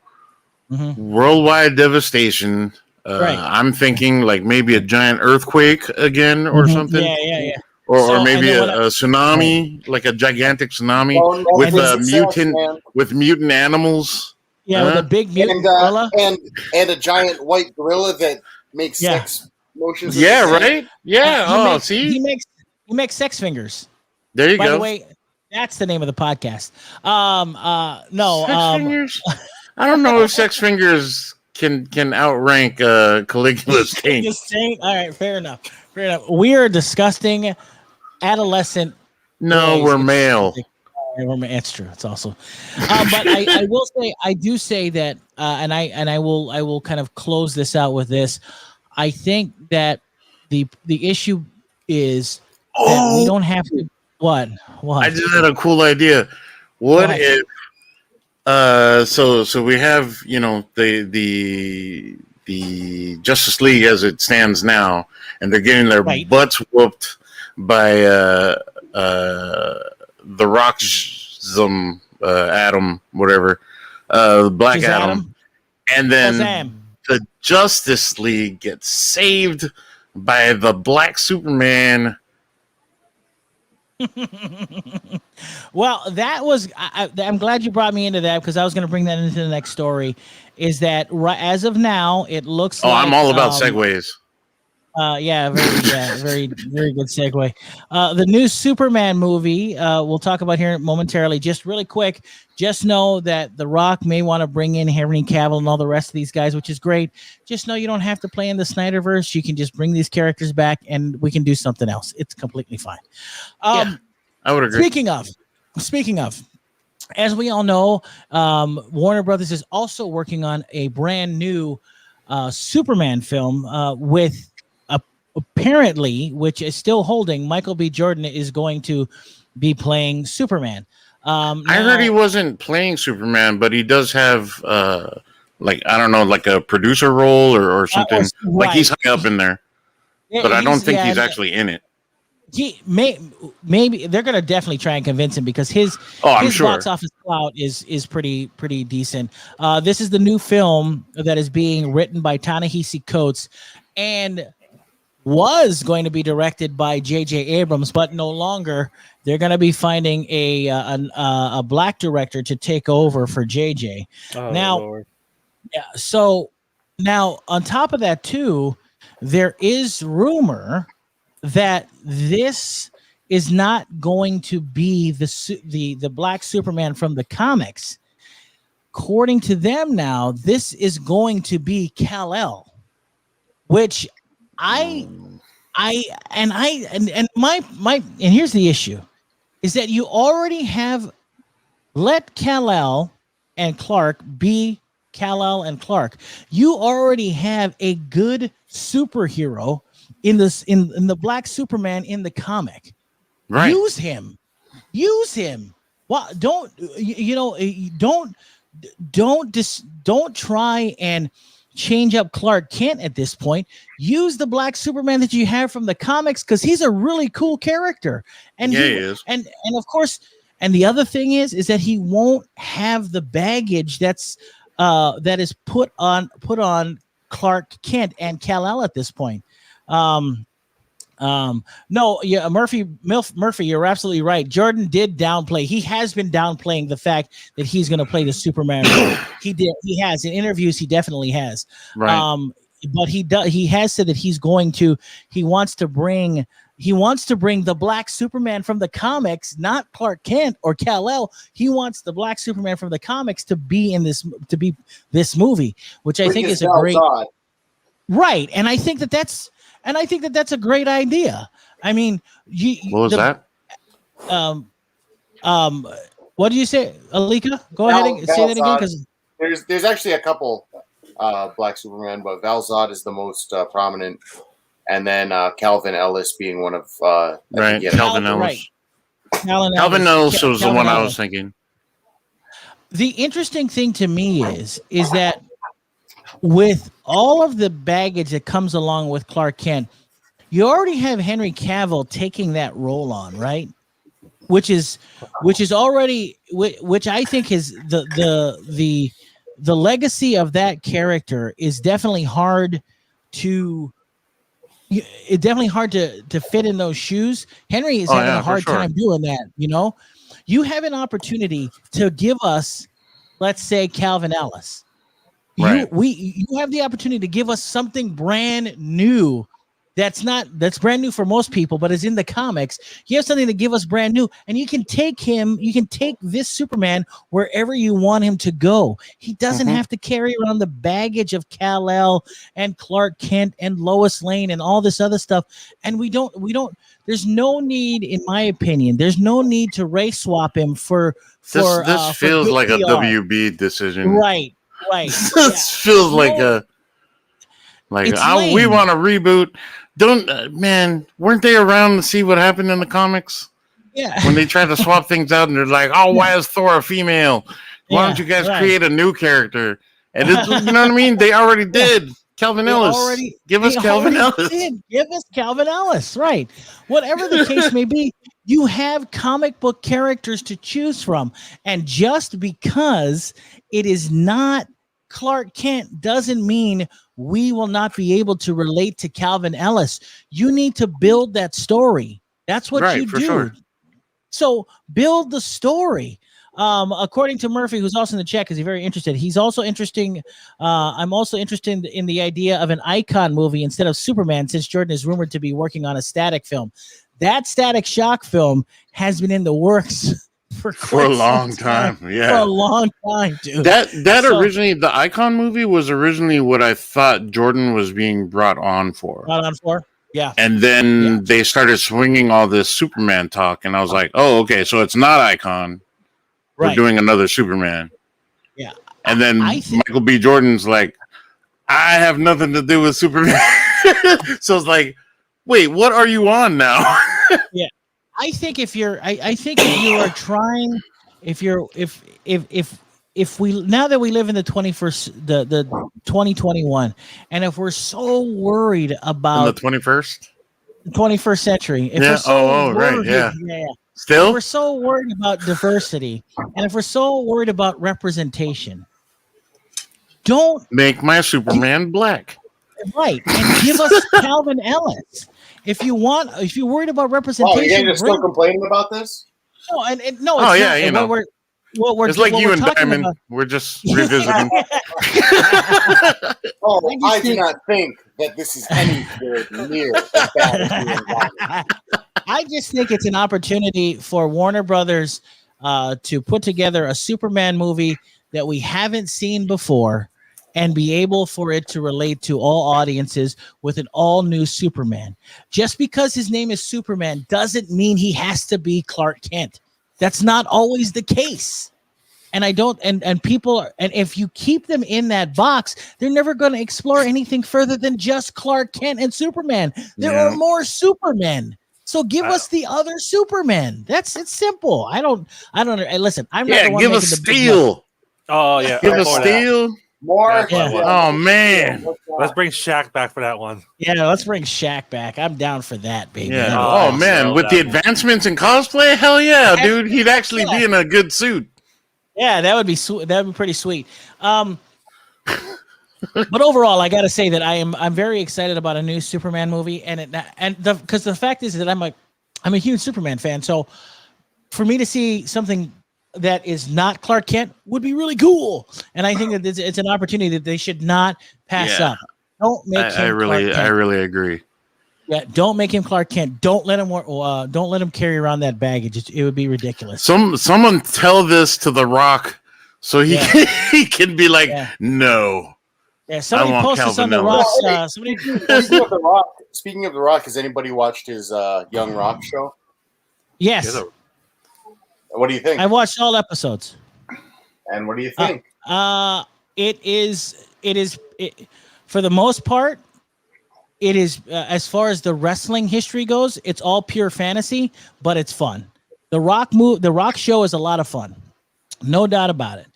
worldwide devastation. I'm thinking like maybe a giant earthquake again or something. Yeah. Or maybe a tsunami, like a gigantic tsunami with mutant animals. Yeah, with a big mutant gorilla and a giant white gorilla that makes sex motions. Yeah, right. Yeah. See, he makes sex fingers. There you go. By the way, that's the name of the podcast. No, sex fingers. I don't know if sex fingers can outrank Caligula's taint. All right, fair enough. We are disgusting adolescent. No, we're male. It's true. It's also, but I will say, I do say that, and I will kind of close this out with this. I think that the issue is that we don't have to. What? I just had a cool idea. What if? So we have the Justice League as it stands now, and they're getting their butts whooped by the Rock's Adam, whatever, Black Shazam. Adam, and then Shazam. The Justice League gets saved by the Black Superman. Well, that was. I'm glad you brought me into that because I was going to bring that into the next story. Is that as of now, it looks like. I'm all about segues. Very good segue. The new Superman movie we'll talk about here momentarily. Just really quick, just know that The Rock may want to bring in Henry Cavill and all the rest of these guys, which is great. Just know you don't have to play in the Snyderverse. You can just bring these characters back, and we can do something else. It's completely fine. I would agree. Speaking of, as we all know, Warner Brothers is also working on a brand new Superman film with apparently, which is still holding, Michael B. Jordan is going to be playing Superman. I heard he wasn't playing Superman, but he does have like I don't know, like a producer role or something. Right. Like he's high up in there, but I don't think he's actually in it. He maybe they're gonna definitely try and convince him because his box office clout is pretty decent. This is the new film that is being written by Ta-Nehisi Coates and was going to be directed by J.J. Abrams, but no longer. They're going to be finding a black director to take over for J.J. Lord. Yeah. So now on top of that too, there is rumor that this is not going to be the black Superman from the comics. According to them now, this is going to be Kal-El, which and here's the issue is that you already have let Kal-El and Clark be Kal-El and Clark. You already have a good superhero in the black Superman in the comic. Right. Use him. Well, don't try and change up Clark Kent at this point. Use the black Superman that you have from the comics because he's a really cool character. And he is. And of course, and the other thing is that he won't have the baggage that is put on Clark Kent and Kal-El at this point. Murphy, you're absolutely right. Jordan did downplay. He has been downplaying the fact that he's going to play the Superman role. He has in interviews. He definitely has. Right. But he has said that he wants to bring the black Superman from the comics, not Clark Kent or Kal-El. He wants the black Superman from the comics to be this movie, which I think is a great. Right, and I think that's a great idea. I mean, what was that? What do you say, Alika? Go ahead and say that again, because there's actually a couple black Superman, but Val Zod is the most prominent, and then Calvin Ellis being one of right. Calvin Ellis. Right. Calvin Ellis was the one I was thinking. The interesting thing to me is that with all of the baggage that comes along with Clark Kent, you already have Henry Cavill taking that role on, right? Which is already, which I think is the legacy of that character is definitely hard to fit in those shoes. Henry is having a hard time doing that. You have an opportunity to give us, let's say, Calvin Ellis. Right. You have the opportunity to give us something brand new that's brand new for most people, but is in the comics. You have something to give us brand new, and you can take this Superman wherever you want him to go. He doesn't have to carry around the baggage of Kal-El and Clark Kent and Lois Lane and all this other stuff. And we don't there's no need, in my opinion, there's no need to race swap him for this feels like a WB decision. Right. This feels like we want to reboot. Weren't they around to see what happened in the comics? Yeah. When they tried to swap things out and they're like, why is Thor a female? Why don't you guys create a new character? And you know what I mean? They already did. Calvin Ellis. Give us Calvin Ellis. Give us Calvin Ellis. Right. Whatever the case may be, you have comic book characters to choose from. And just because it is not Clark Kent doesn't mean we will not be able to relate to Calvin Ellis. You need to build that story. That's what you do. Sure. So build the story. According to Murphy, who's also in the chat because he's very interested. He's also interesting. I'm also interested in the idea of an Icon movie instead of Superman, since Jordan is rumored to be working on a Static film. That Static Shock film has been in the works for a long time. Yeah, for a long time, dude. Originally, the Icon movie was originally what I thought Jordan was being brought on for. Yeah. And then they started swinging all this Superman talk, and I was like, oh, okay, so it's not Icon. we're Right. doing another Superman. Yeah. And then I think- Michael B. Jordan's like, I have nothing to do with Superman. So it's like, wait, what are you on now? I think if you are trying, if we now that we live in the 2021, and if we're so worried In the about 21st? the 21st century, if Yeah. we're so Right. worried, Yeah. if Still? we're so worried about diversity, and if we're so worried about representation, don't Make my Superman black. and give us Calvin Ellis. If you're worried about Oh, you representation, guys are still complaining about this? no, and no, Oh, it's yeah, not. you And know. what we're It's like what you we're and talking Diamond. about- We're just revisiting. Oh, I just I do think- not think that this is anywhere near as bad as you and Diamond. I just think it's an opportunity for Warner Brothers to put together a Superman movie that we haven't seen before and be able for it to relate to all audiences with an all new Superman. Just because his name is Superman doesn't mean he has to be Clark Kent. That's not always the case. And I don't, and people are, and if you keep them in that box, they're never going to explore anything further than just Clark Kent and Superman. There are more Supermen. So give us the other Supermen. It's simple. I don't listen, I'm not the one give making us the big Steel. Oh yeah, Give I'm us for that. Steel. More. Yeah. Oh, man. Let's bring Shaq back for that one. Yeah, let's bring Shaq back. I'm down for that, baby. Yeah. Oh, Oh, man. so With the that- advancements in cosplay, hell yeah, dude. He'd actually be in a good suit. Yeah, that would be that would be pretty sweet. But overall, I got to say that I'm very excited about a new Superman movie, because the fact is that I'm a huge Superman fan. So for me to see something that is not Clark Kent would be really cool, and I think that it's an opportunity that they should not pass Yeah. up. Don't make him I really agree. Yeah, don't make him Clark Kent. Don't let him carry around that baggage. It would be ridiculous. Someone tell this to The Rock so he he can be like, no. Yeah, somebody I want post this on Calvin the Ellis. Rock. Speaking of The Rock, has anybody watched his Young Rock show? Yes, What do you think? I watched all episodes. And what do you think? It is for the most part. It is as far as the wrestling history goes, it's all pure fantasy, but it's fun. The Rock show is a lot of fun, no doubt about it.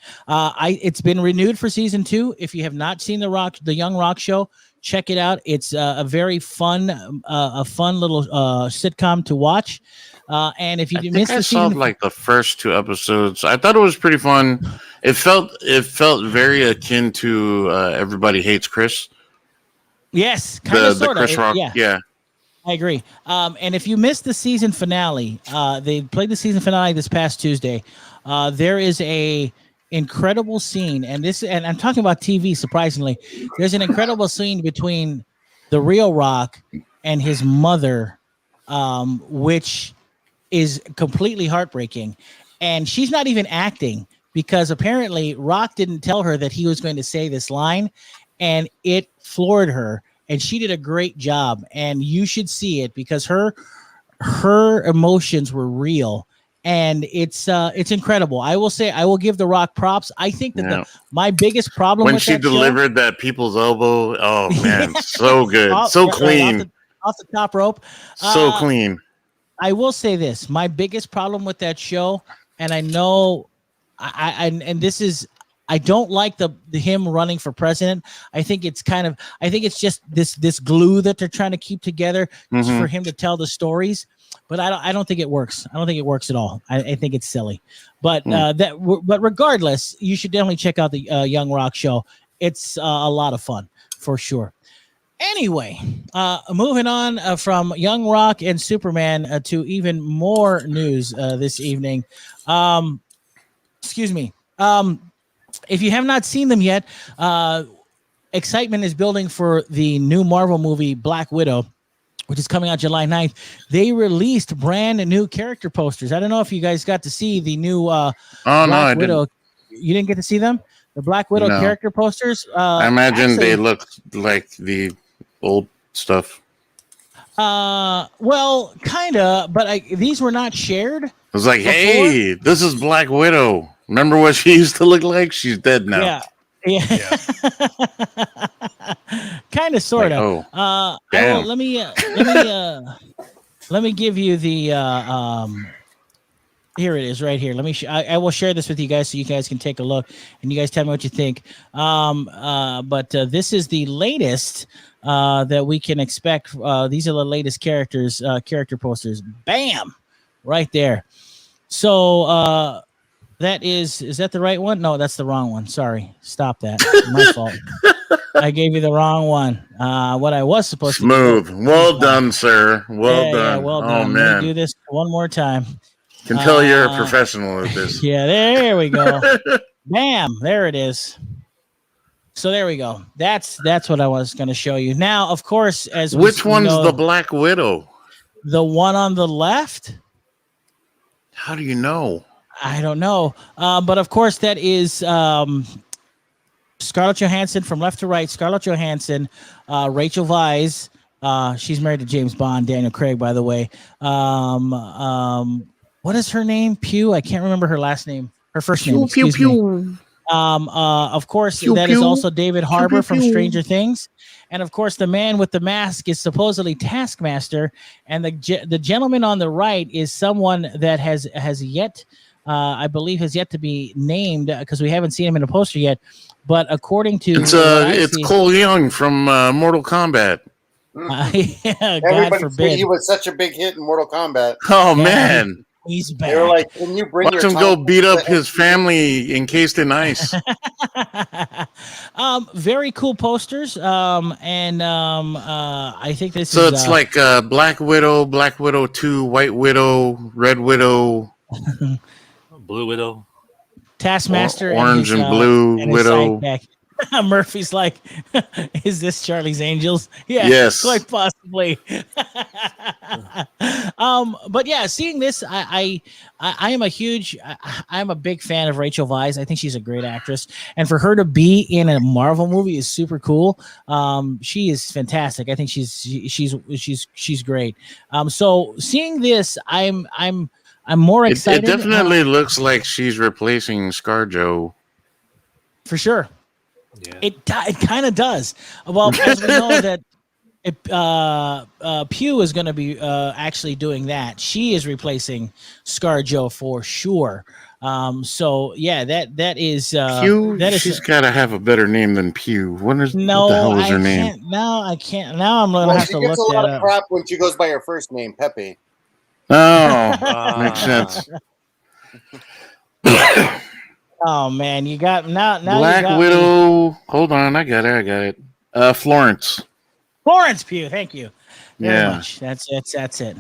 It's been renewed for season 2. If you have not seen the Young Rock show, check it out. It's a very fun, little sitcom to watch. And if you missed I the saw season, like the first 2 episodes. I thought it was pretty fun. It felt very akin to Everybody Hates Chris. yes, kind of The sort of. Chris Rock. Yeah. I agree. And if you missed the season finale, they played the season finale this past Tuesday. There is a incredible scene, and I'm talking about TV. Surprisingly, there's an incredible scene between the real Rock and his mother, which is completely heartbreaking. And she's not even acting because apparently Rock didn't tell her that he was going to say this line, and it floored her. And she did a great job, and you should see it because her emotions were real, and it's incredible. I will say I will give The Rock props. I think that my biggest problem When with she that show, delivered that people's elbow, oh man, so good, so clean, off the top rope, so clean. I will say this: my biggest problem with that show, and I know, I don't like the him running for president. I think it's just this glue that they're trying to keep together for him to tell the stories. But I don't think it works. I don't think it works at all. I think it's silly. But but regardless, you should definitely check out the Young Rock show. It's a lot of fun for sure. Anyway, moving on from Young Rock and Superman to even more news this evening. Excuse me. If you have not seen them yet, excitement is building for the new Marvel movie Black Widow, which is coming out July 9th. They released brand new character posters. I don't know if you guys got to see the new Black Widow. Didn't. You didn't get to see them? The Black Widow character posters? I imagine they look like the old stuff. Well, kinda, but these were not shared. It was like, Before? hey, this is Black Widow. Remember what she used to look like? She's dead now. Yeah. Kind of, sort of. Like, oh, damn. let me give you the here it is right here. Let me. I will share this with you guys so you guys can take a look and you guys tell me what you think. But this is the latest that we can expect. These are the latest character posters. Bam, right there. So that is that the right one? No, that's the wrong one. Sorry, stop that. My fault. I gave you the wrong one. What I was supposed to do. Smooth. Well done, sir. Well done. Yeah, well done. Oh, Let man. me do this one more time. Can tell you're a professional at this. Yeah, there we go. Bam, there it is. So there we go. That's what I was going to show you. Now, of course, which one's the Black Widow? The one on the left. How do you know? I don't know. But of course, that is Scarlett Johansson from left to right. Scarlett Johansson, Rachel Weisz. She's married to James Bond, Daniel Craig, by the way. What is her name? Pugh. I can't remember her last name. Her first name. Excuse me. Of course, that is also David Harbour from Stranger Things. And of course, the man with the mask is supposedly Taskmaster. And the gentleman on the right is someone that has yet, I believe, has yet to be named because we haven't seen him in a poster yet. But according to it's Cole Young from Mortal Kombat. Yeah, God Everybody forbid. he was such a big hit in Mortal Kombat. Oh, man. He's back. They were like, "Can you bring Watch your him go time beat to up the his family encased in ice." Very cool posters. I think this So is it's like Black Widow, Black Widow 2, White Widow, Red Widow, Blue Widow, Taskmaster, Orange and Blue and Widow. Murphy's like, is this Charlie's Angels? Yeah, Yes. quite possibly. But yeah, seeing this, I am I'm a big fan of Rachel Weisz. I think she's a great actress, and for her to be in a Marvel movie is super cool. She is fantastic. I think she's great. So seeing this, I'm more excited. It definitely looks like she's replacing ScarJo. For sure. Yeah. It kind of does. Well, as we know that Pugh is going to be actually doing that. She is replacing ScarJo for sure. So yeah, that is Pugh. She's got to have a better name than Pugh. What the hell was her name? No, I can't. Now I'm going to have to look that up. She gets a lot of crap when she goes by her first name, Pepe. Oh, makes sense. Oh man, you got now. Black you got Widow. Me. Hold on, I got it. Florence Pugh. Thank you very much. That's it.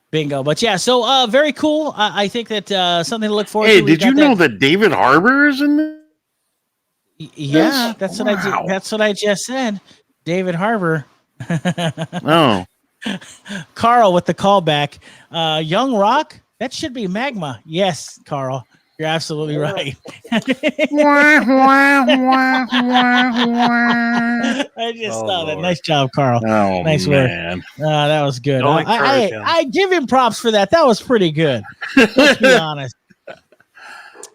Bingo. But yeah, so very cool. I think that something to look forward to. Hey, did you know that David Harbour is in this? Yeah, that's what I just said. David Harbour. Oh. Carl with the callback. Young Rock. That should be Magma. Yes, Carl. You're absolutely right. I just saw that. Nice job, Carl. Oh, nice man. work. That was good. I give him props for that. That was pretty good. Let's be honest.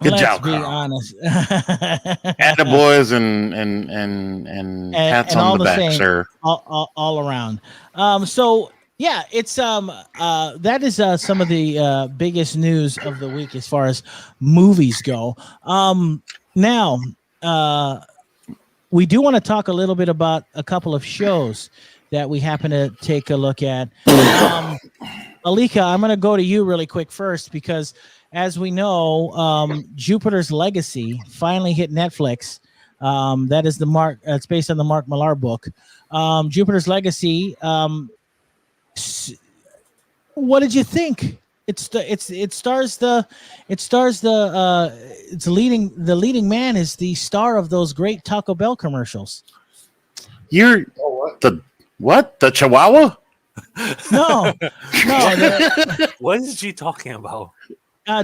Good job, Carl. Let's be honest. Attaboys and pats on the back, sir. All around. So yeah, it's that is some of the biggest news of the week as far as movies go. Now, we do want to talk a little bit about a couple of shows that we happen to take a look at. Alika, I'm going to go to you really quick first because, as we know, Jupiter's Legacy finally hit Netflix. That is it's based on the Mark Millar book. Jupiter's Legacy. What did you think? The leading man is the star of those great Taco Bell commercials. You're the Chihuahua? No. What is she talking about?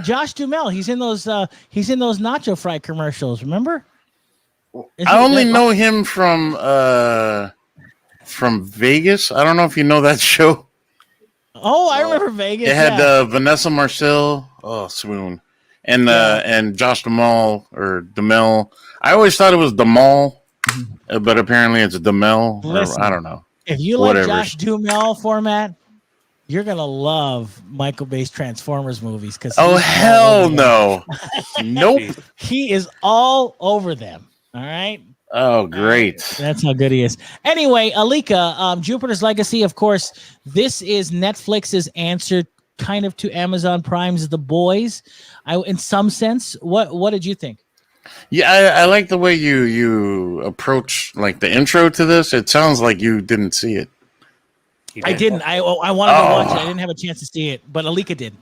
Josh Duhamel. He's in those nacho fry commercials. Remember? I only know him from from Vegas. I don't know if you know that show. Oh, I remember Vegas. It had Vanessa Marcel. Oh, swoon. And Josh Duhamel. I always thought it was Duhamel, but apparently it's Duhamel. Listen, I don't know. If you Whatever. like Josh Duhamel Phormat, you're gonna love Michael Bay's Transformers movies because hell no, nope. He is all over them. All right. Oh, great. That's how good he is. Anyway, Alika, Jupiter's Legacy, of course, this is Netflix's answer kind of to Amazon Prime's The Boys. In some sense, what did you think? Yeah, I like the way you approach like the intro to this. It sounds like you didn't see it. I didn't. I wanted to watch it. I didn't have a chance to see it, but Alika did.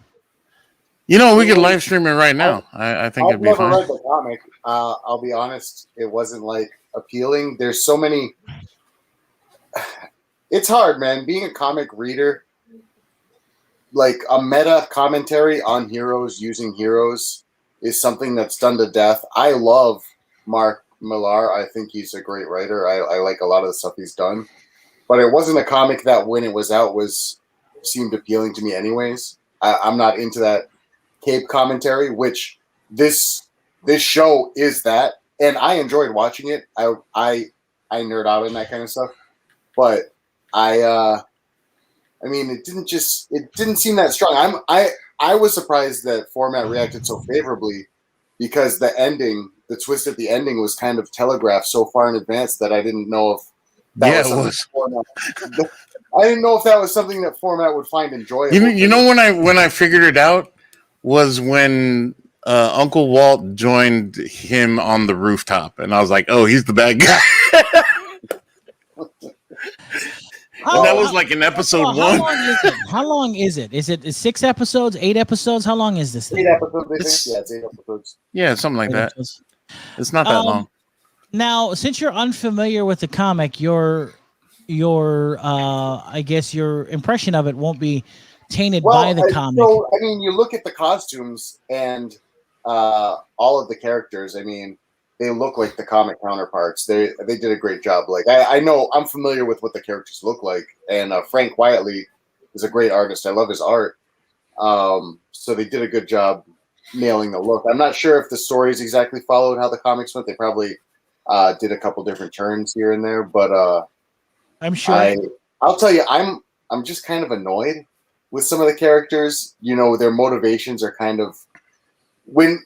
You know, we could live stream it right now. I think it'd be fine. I've never read the comic. I'll be honest. It wasn't like appealing. There's so many. It's hard, man. Being a comic reader, like a meta commentary on heroes using heroes is something that's done to death. I love Mark Millar. I think he's a great writer. I like a lot of the stuff he's done. But it wasn't a comic that when it was out seemed appealing to me anyways. I'm not into that cape commentary, which this show is that. And I enjoyed watching it. I nerd out in that kind of stuff. But I mean, it didn't seem that strong. I was surprised that Phormat reacted so favorably because the twist at the ending was kind of telegraphed so far in advance that I didn't know if that was. I didn't know if that was something that Phormat would find enjoyable. You know when I figured it out was when Uncle Walt joined him on the rooftop, and I was like, "Oh, he's the bad guy." And that was like in episode 1. How long is it? Is it 6 episodes, 8 episodes? How long is this thing? 8 episodes, I think. Yeah, it's 8 episodes. Yeah, something like that. It's not that long. Now, since you're unfamiliar with the comic, your I guess your impression of it won't be tainted by the comic. So, I mean, you look at the costumes and all of the characters. I mean, they look like the comic counterparts. They did a great job. Like I know I'm familiar with what the characters look like, and Frank Whiteley is a great artist. I love his art. So they did a good job nailing the look. I'm not sure if the stories exactly followed how the comics went. They probably did a couple different turns here and there, but I'm sure. I'll tell you, I'm just kind of annoyed with some of the characters. You know, their motivations are kind of when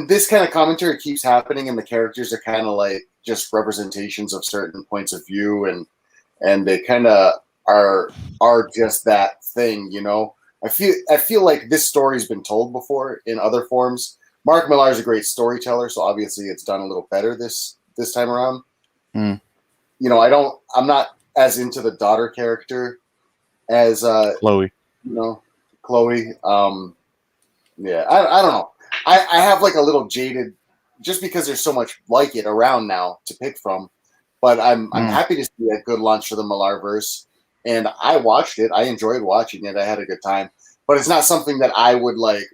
this kind of commentary keeps happening and the characters are kind of like just representations of certain points of view and they kind of are just that thing, you know. I feel like this story's been told before in other forms. Mark Millar is a great storyteller, so obviously it's done a little better this time around. You know, I'm not as into the daughter character as Chloe. You know, Chloe. Yeah, I don't know. I have like a little jaded, just because there's so much like it around now to pick from. But I'm happy to see a good launch for the Millarverse, and I watched it. I enjoyed watching it. I had a good time. But it's not something that I would like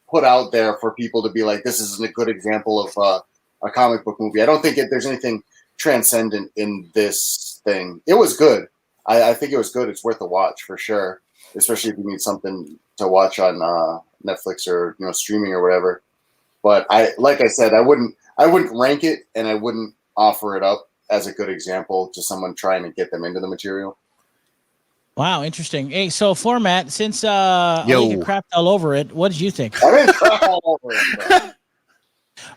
put out there for people to be like, this isn't a good example of a comic book movie. I don't think there's anything transcendent in this thing. It was good. I think it was good. It's worth a watch for sure, especially if you need something to watch on Netflix or streaming or whatever. But like I said, I wouldn't rank it, and I wouldn't offer it up as a good example to someone trying to get them into the material. Wow, interesting. Hey, so Phormat, since Alika crapped all over it, what did you think? I didn't crap all over it, bro.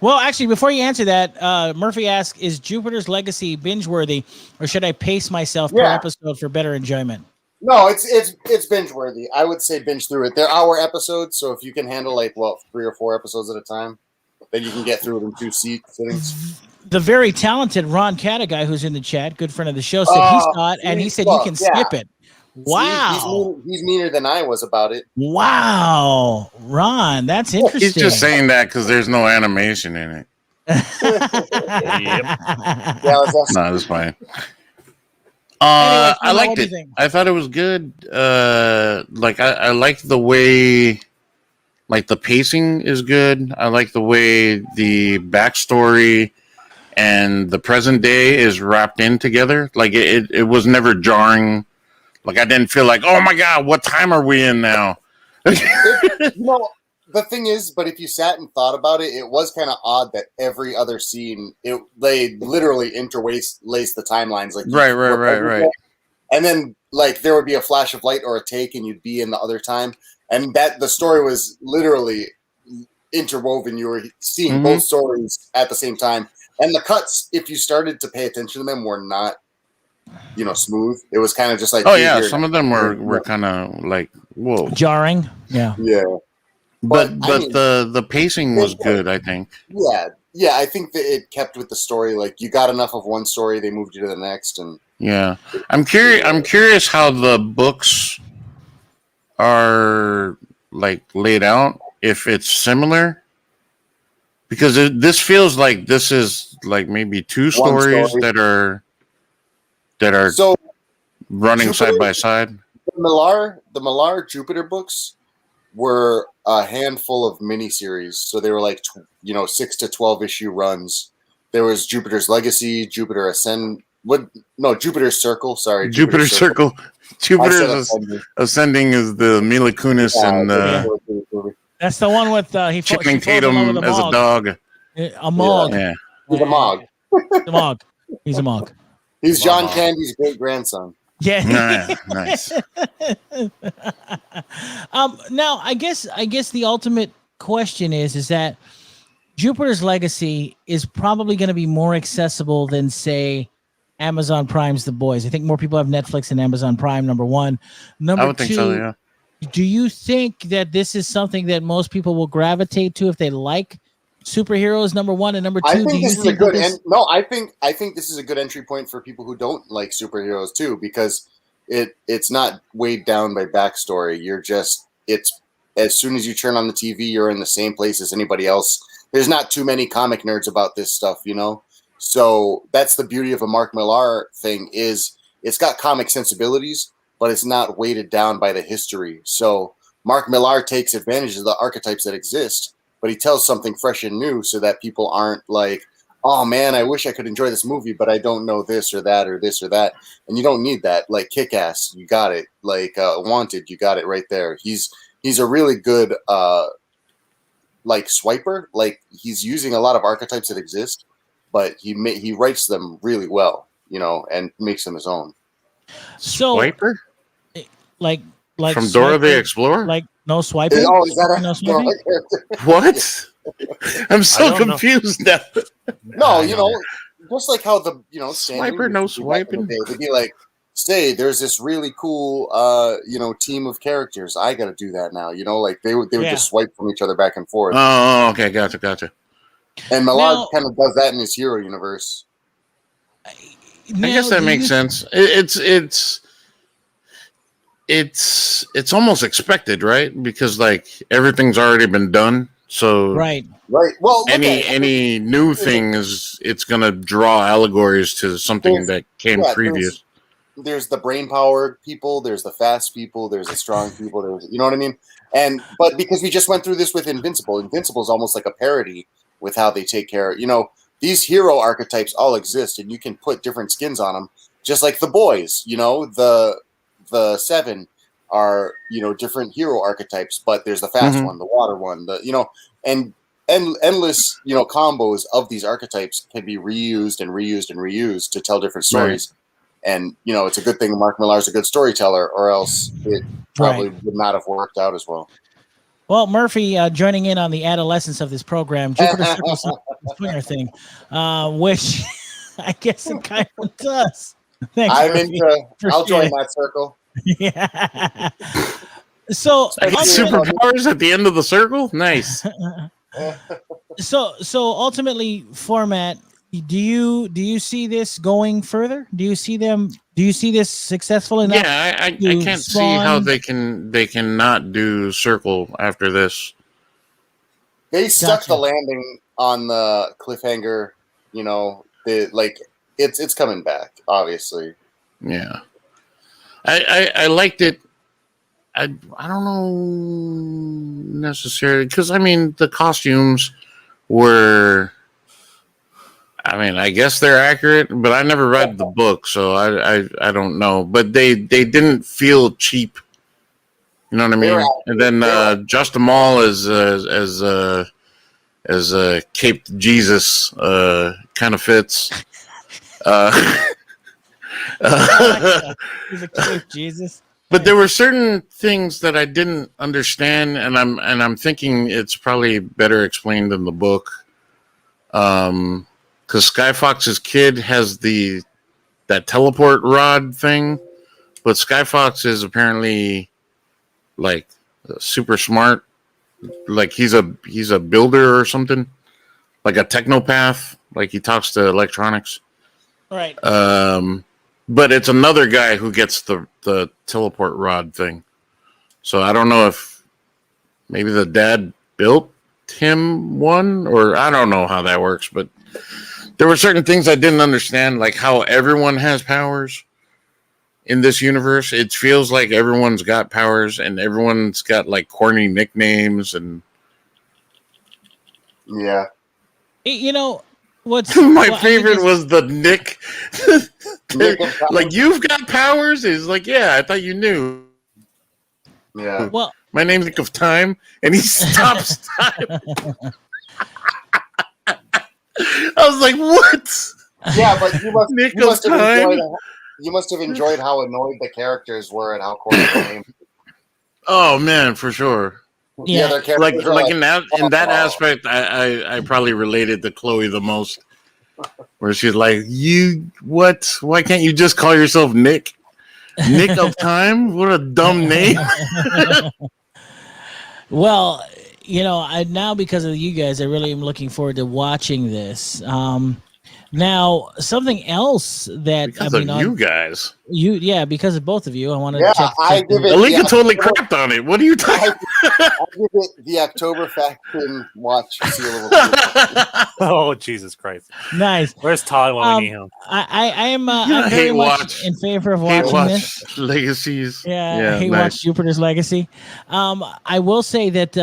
Well, actually, before you answer that, Murphy asks, is Jupiter's Legacy binge-worthy, or should I pace myself per episode for better enjoyment? No, it's binge-worthy. I would say binge through it. They're hour episodes, so if you can handle 3 or 4 episodes at a time, then you can get through it in 2 sittings. The very talented Ron Catiguy, who's in the chat, good friend of the show, said he saw it, and he said you can skip it. Wow. He's meaner than I was about it. Wow. Ron, that's interesting. He's just saying that because there's no animation in it. Yeah, no, that's fine. I liked it. I thought it was good. I liked the way, the pacing is good. I like the way the backstory and the present day is wrapped in together. Like it was never jarring. Like I didn't feel like, oh my god, what time are we in now? The thing is, but if you sat and thought about it, it was kind of odd that every other scene, they literally interlace the timelines. Like right. And then like there would be a flash of light or a take, and you'd be in the other time, and that the story was literally interwoven. You were seeing both stories at the same time, and the cuts, if you started to pay attention to them, were not, smooth. It was kind of just like, some of them were kind of like, whoa, jarring. Yeah. But the pacing was good, I think. Yeah, I think that it kept with the story. Like you got enough of one story, they moved you to the next, and I'm curious how the books are like laid out. If it's similar, because this feels like this is like maybe two stories that are so running side by side. The Millar Jupiter books were a handful of miniseries, so they were like 6 to 12 issue runs. There was Jupiter's Legacy, Jupiter Ascend. Jupiter's Circle. Sorry, Jupiter's Circle. Jupiter's Ascending is the Mila Kunis and that's the one with Channing Tatum as a dog. A Mog. Yeah. He's a Mog. He's a Mog. He's John Candy's great grandson. Yeah. Nice. Now, I guess the ultimate question is that Jupiter's Legacy is probably going to be more accessible than, say, Amazon Prime's The Boys. I think more people have Netflix and Amazon Prime, number one. Number I would two, think so, yeah. Do you think that this is something that most people will gravitate to if they like superheroes, number one, and number two? I think this is a good I think this is a good entry point for people who don't like superheroes too, because it's not weighed down by backstory. It's as soon as you turn on the TV, you're in the same place as anybody else. There's not too many comic nerds about this stuff, So that's the beauty of a Mark Millar thing, is it's got comic sensibilities, but it's not weighted down by the history. So Mark Millar takes advantage of the archetypes that exist, but he tells something fresh and new so that people aren't like, oh man, I wish I could enjoy this movie, but I don't know this or that or this or that. And you don't need that. Like Kick-Ass, you got it. Like Wanted, you got it right there. He's a really good like swiper. Like he's using a lot of archetypes that exist, but he writes them really well, and makes them his own. So Swiper? Like from Dora the Explorer? Like no swiping? Oh, is that no swiping? What? I'm so confused now. No, just like how the swiper, no swiping. They'd be like, say, there's this really cool team of characters. I got to do that now. Like they would just swipe from each other back and forth. Oh, okay, gotcha. And Millar kind of does that in his hero universe. I guess that makes sense. It's almost expected, right? Because like everything's already been done. So right. Well, any new thing it's gonna draw allegories to something that came previous. There's the brain powered people, there's the fast people, there's the strong people, there's you know what I mean? But because we just went through this with Invincible is almost like a parody with how they take care of, these hero archetypes all exist, and you can put different skins on them, just like the boys, the 7 are, different hero archetypes, but there's the fast one, the water one, and endless, combos of these archetypes can be reused and reused and reused to tell different stories. Right. And, it's a good thing Mark Millar is a good storyteller, or else it probably would not have worked out as well. Well, Murphy, joining in on the adolescence of this program, Jupiter Circle Swinger thing, which I guess it kind of does. Thanks, Murphy. I'll join that circle. Yeah. So I get superpowers at the end of the circle? Nice. So ultimately, Phormat, do you see this going further? Do you see this successful enough? Yeah, I can't see how they can not do circle after this. They stuck the landing on the cliffhanger, it's coming back, obviously. Yeah. I liked it. I don't know necessarily, because I mean the costumes were I mean, I guess they're accurate, but I never read the book, so I don't know. But they didn't feel cheap. You know what I mean? And then Just Amal as Caped Jesus kind of fits. He's a Caped Jesus. But there were certain things that I didn't understand, and I'm thinking it's probably better explained in the book. Because Sky Fox's kid has that teleport rod thing, but Sky Fox is apparently like super smart. Like he's a builder or something, like a technopath. Like he talks to electronics. Right. But it's another guy who gets the teleport rod thing. So I don't know if maybe the dad built him one, or I don't know how that works, but there were certain things I didn't understand, like how everyone has powers in this universe. It feels like everyone's got powers and everyone's got like corny nicknames and yeah. You know what's my favorite was the Nick. Like, you've got powers? He's like, yeah, I thought you knew. Yeah. Well, my name's Nick of Time, and he stops time. I was like, what? Yeah, but you must have Time. enjoyed how annoyed the characters were and how corny the name. Oh man, for sure. Yeah, like in that aspect, I probably related to Chloe the most. Where she's like, you what? Why can't you just call yourself Nick? Nick of Time? What a dumb name. Well, you know, now because of you guys, I really am looking forward to watching this. Now, something else that because of you guys, because of both of you, I want to. Yeah, check I give it. Alika totally crapped on it. What are you talking? I give it the October Faction watch seal of approval. Oh, Jesus Christ! Nice. Where's Todd when we need him? I am I'm very much in favor of watching this. Legacies. Yeah, Hate Watch Jupiter's Legacy. I will say that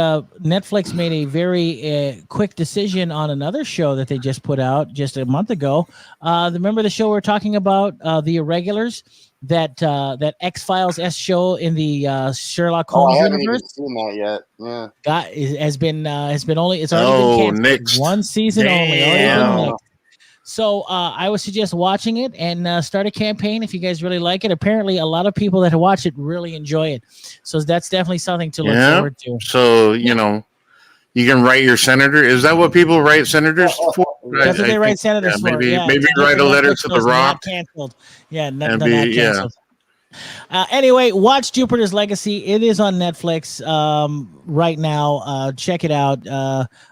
Netflix made a very quick decision on another show that they just put out just a month ago. Remember the show we're talking about, The Irregulars, that X-Files show in the Sherlock Holmes I haven't universe? even seen that yet. Yeah, Has been only it's already been canceled. One season only. Already been nixed. So I would suggest watching it and start a campaign if you guys really like it. Apparently, a lot of people that watch it really enjoy it. So that's definitely something to look forward to. So, you know, you can write your senator. Is that what people write senators for? That's what they write senators for. Maybe write a letter to The Rock. Canceled. Yeah, not canceled. Anyway, watch Jupiter's Legacy. It is on Netflix right now. Check it out.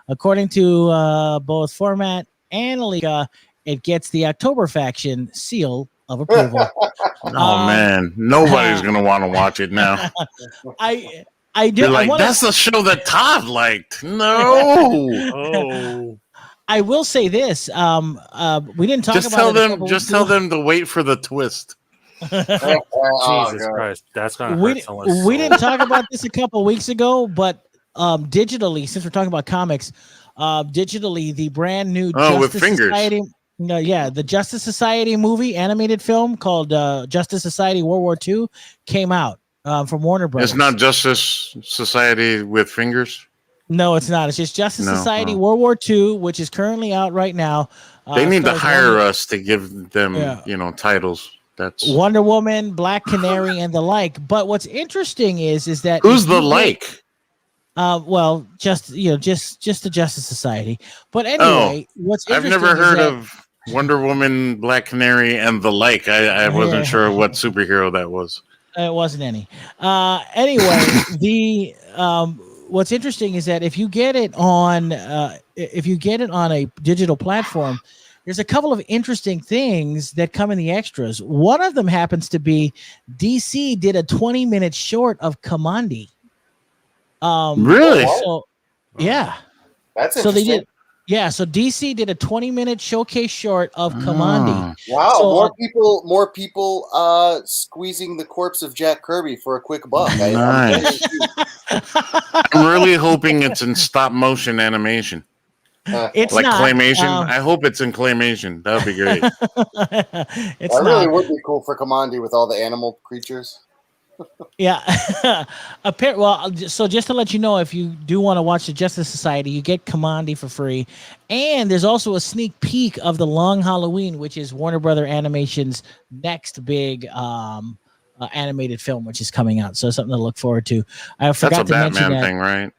According to both Phormat and Alika, it gets the October Faction seal of approval. Oh man, nobody's gonna want to watch it now. I do. You're like, that's the show that Todd liked. No. I will say this. We didn't talk just about tell them to wait for the twist. Jesus Christ, that's gonna hurt someone. We didn't talk about this a couple weeks ago, but digitally, since we're talking about comics, digitally, the brand new Justice Society. The Justice Society movie, animated film called Justice Society World War II came out from Warner Brothers. It's not Justice Society with fingers? No, it's not. It's just Justice Society World War II, which is currently out right now. They need to hire us to give them, titles. That's Wonder Woman, Black Canary, and the like. But what's interesting is that who's the like? Well, just the Justice Society. But anyway, what's interesting? I've never heard of Wonder Woman, Black Canary, and the like. I wasn't sure what superhero that was. It wasn't any. Anyway, the what's interesting is that if you get it on a digital platform, there's a couple of interesting things that come in the extras. One of them happens to be DC did a 20-minute short of Kamandi. Really? So, yeah. That's so interesting. they did. Yeah, so DC did a 20-minute showcase short of Kamandi. Wow, so, more people squeezing the corpse of Jack Kirby for a quick buck. Nice. I'm really hoping it's in stop motion animation. It's like not claymation. I hope it's in claymation. That would be great. It's That not. really would be cool for Commandi with all the animal creatures. Yeah. Well, so just to let you know, if you do want to watch the Justice Society, you get Commandi for free, and there's also a sneak peek of the Long Halloween, which is Warner Brother Animation's next big animated film, which is coming out. So something to look forward to. I That's forgot a to mention Batman that. thing, right?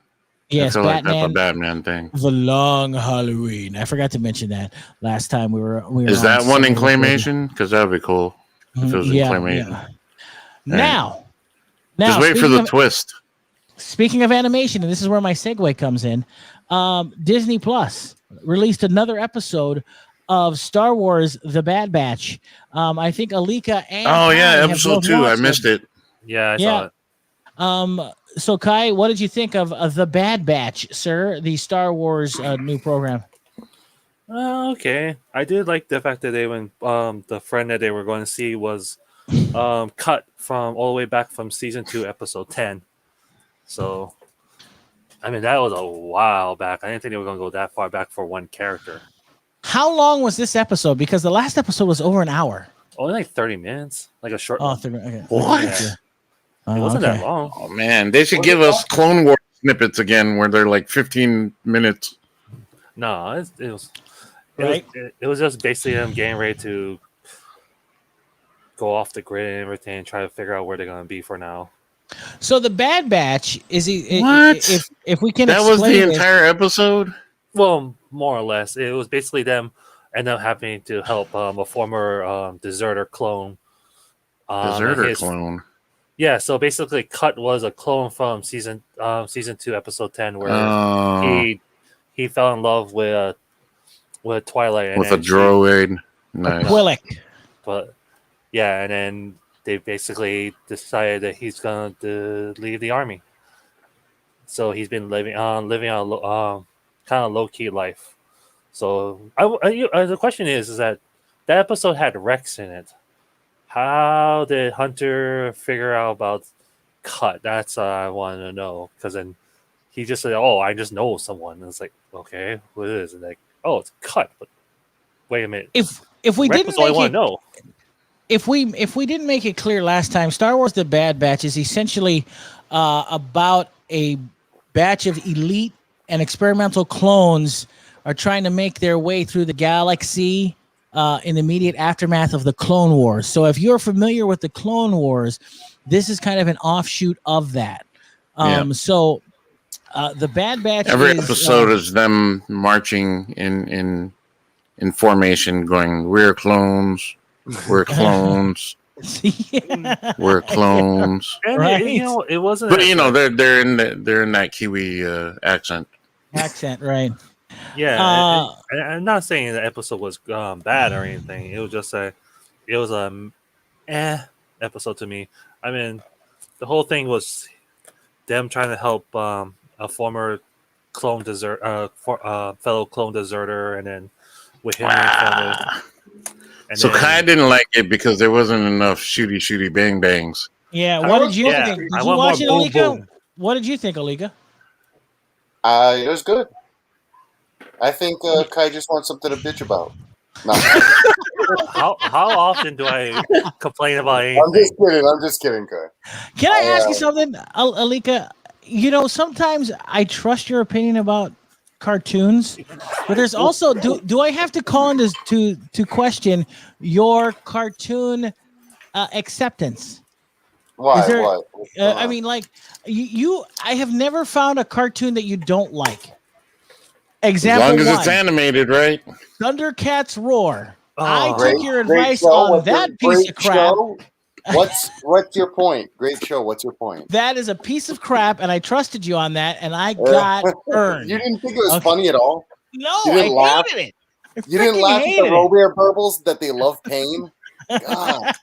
Yes, I feel like Batman. that's a Batman thing. The Long Halloween. I forgot to mention that last time we were. Is that one in claymation? Because that would be cool if it was in claymation. Yeah. Now, just wait for the twist. Speaking of animation, and this is where my segue comes in, Disney Plus released another episode of Star Wars: The Bad Batch. I think Alika and episode 2. I missed it. Yeah, I saw it. So Kai, what did you think of The Bad Batch, sir? The Star Wars new program. Okay, I did like the fact that they went. The friend that they were going to see was cut from all the way back from season 2, episode 10. So, I mean, that was a while back. I didn't think they were going to go that far back for one character. How long was this episode? Because the last episode was over an hour. Only like 30 minutes, like a short. Oh, 30 minutes. Okay. What? Yeah. It wasn't that long. Oh man, they should give us Clone Wars snippets again, where they're like 15 minutes. No, it was. Right? It was just basically them getting ready to go off the grid and everything, and try to figure out where they're going to be for now. So the Bad Batch is What? If we can That was explain the this- entire episode. Well, more or less, it was basically them end up having to help a former deserter clone. Clone. Yeah, so basically, Cut was a clone from season 2, episode 10, where he fell in love with Twilight With a droid. Nice. Willick. But yeah, and then they basically decided that he's going to leave the army. So he's been living on kind of low key life. So the question is that episode had Rex in it. How did Hunter figure out about Cut? That's I want to know, because then he just said, "Oh, I just know someone." And it's like, okay, what is it? Like, oh, it's Cut. But wait a minute. If we Rex didn't was all I make want it, to know. if we didn't make it clear last time, Star Wars: The Bad Batch is essentially about a batch of elite and experimental clones are trying to make their way through the galaxy in the immediate aftermath of the Clone Wars. So if you're familiar with the Clone Wars, this is kind of an offshoot of that. So the Bad Batch. Every episode is them marching in formation, going, "We're clones. We're clones. We're clones." And Right. it wasn't. But they're in that Kiwi accent. Accent, right? Yeah, and I'm not saying the episode was bad or anything. It was just it was episode to me. I mean, the whole thing was them trying to help a former clone fellow clone deserter, and then with him. So Kai didn't like it because there wasn't enough shooty bang bangs. Yeah. What did you think? Did I you want watch it, more Alika? boom, boom. What did you think, Alika? It was good. I think Kai just wants something to bitch about. No. How often do I complain about anything? I'm just kidding, Kai. Can I ask you something, Alika? Sometimes I trust your opinion about cartoons, but there's also do I have to call in to question your cartoon acceptance? Why? There, what? I mean, like I have never found a cartoon that you don't like. Example As long as 1, it's animated, right? Thundercats Roar. Oh, I took your great advice show. on What's that your piece great of crap. show? What's your point? Great show. What's your point? That is a piece of crap, and I trusted you on that, and I got burned. You didn't think it was funny at all? No, You didn't I laugh? hated it. You didn't laugh at the Robert burbles that they love pain? God.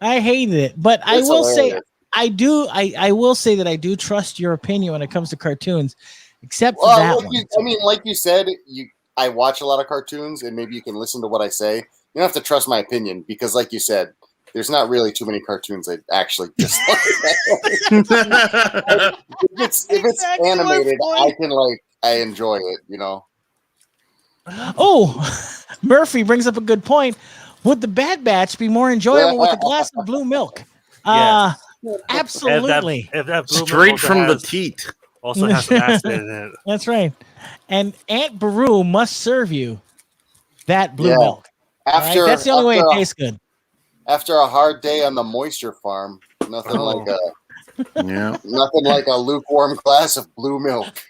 I hated it, but I It's will say hilarious. I will say that I do trust your opinion when it comes to cartoons, except for Well, that one. like you said, I watch a lot of cartoons, and maybe you can listen to what I say. You don't have to trust my opinion because, like you said, there's not really too many cartoons I actually dislike. If it's Exactly my animated, point. I can I enjoy it. You know. Oh, Murphy brings up a good point. Would the Bad Batch be more enjoyable with a glass of blue milk? Yes. Absolutely. If that blue Straight milk from the has- teat. also has some acid in it. That's right. And Aunt Beru must serve you that blue Yeah. milk. All right? After That's the only way it after a- tastes good. After a hard day on the moisture farm, nothing Oh. like a lukewarm glass of blue milk.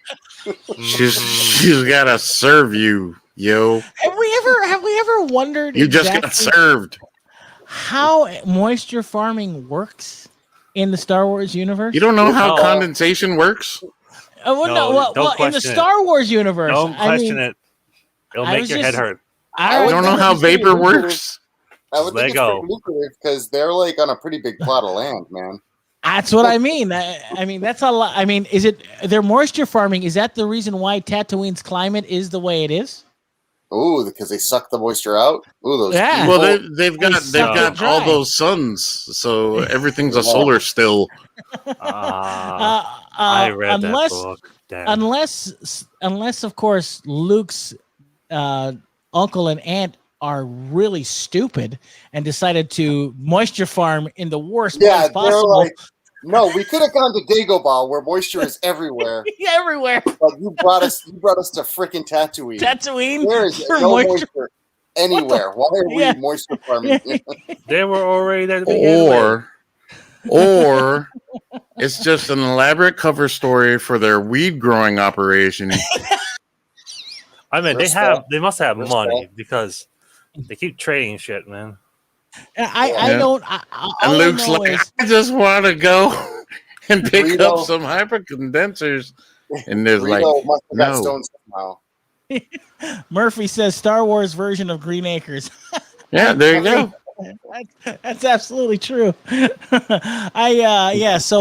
She's gotta serve you, yo. Have we ever wondered You just got served. how moisture farming works in the Star Wars universe? You don't know how No. condensation works? No, don't in the question it. Star Wars universe. Don't question it. It'll I make was your head just- hurt. I You don't know how vapor works? I would Let think it's go. pretty lucrative because they're like on a pretty big plot of land, man. That's what I mean. I mean, that's a lot. I mean, is it their moisture farming? Is that the reason why Tatooine's climate is the way it is? Ooh, because they suck the moisture out. Ooh, those. Yeah. Well, evil- they've got suck it dry. all those suns, so everything's a Yeah. solar still. I read that book. Damn. Unless of course Luke's uncle and aunt are really stupid and decided to moisture farm in the worst yeah, place they're possible. like, no, we could have gone to Dagobah where moisture is everywhere, Everywhere. but you brought us to freaking Tatooine. Tatooine There is for no moisture. moisture anywhere. Why are we Yeah. moisture farming? They were already there to begin with. Or it's just an elaborate cover story for their weed growing operation. I mean, Respect. they must have Respect. money because they keep trading shit, man. I Yeah. don't. And all I Luke's know like, is- I just want to go and pick Greedo. up some hypercondensers. And there's like, Greedo must have got no. stoned somehow. Murphy says Star Wars version of Green Acres. Yeah, there you go. That's absolutely true. So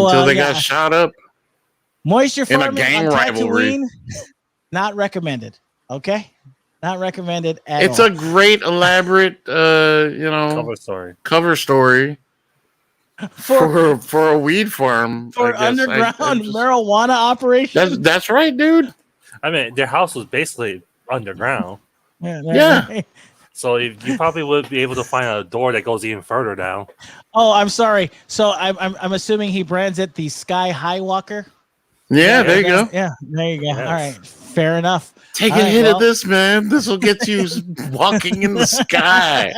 Until they got shot up. moisture in a farming gang on rivalry. Tatooine, not recommended. Okay, not recommended at It's all. a great, elaborate, cover story for a weed farm. for I guess. underground I just- marijuana operation. That's right, dude. I mean, their house was basically underground, Yeah. so you probably would be able to find a door that goes even further down. Oh, I'm sorry. So I'm assuming he brands it the Sky High Walker. Yeah, there you go. Yeah, there you go. Yes. All right, fair enough. Take All a right, hit well- of this, man. This will get you walking in the sky.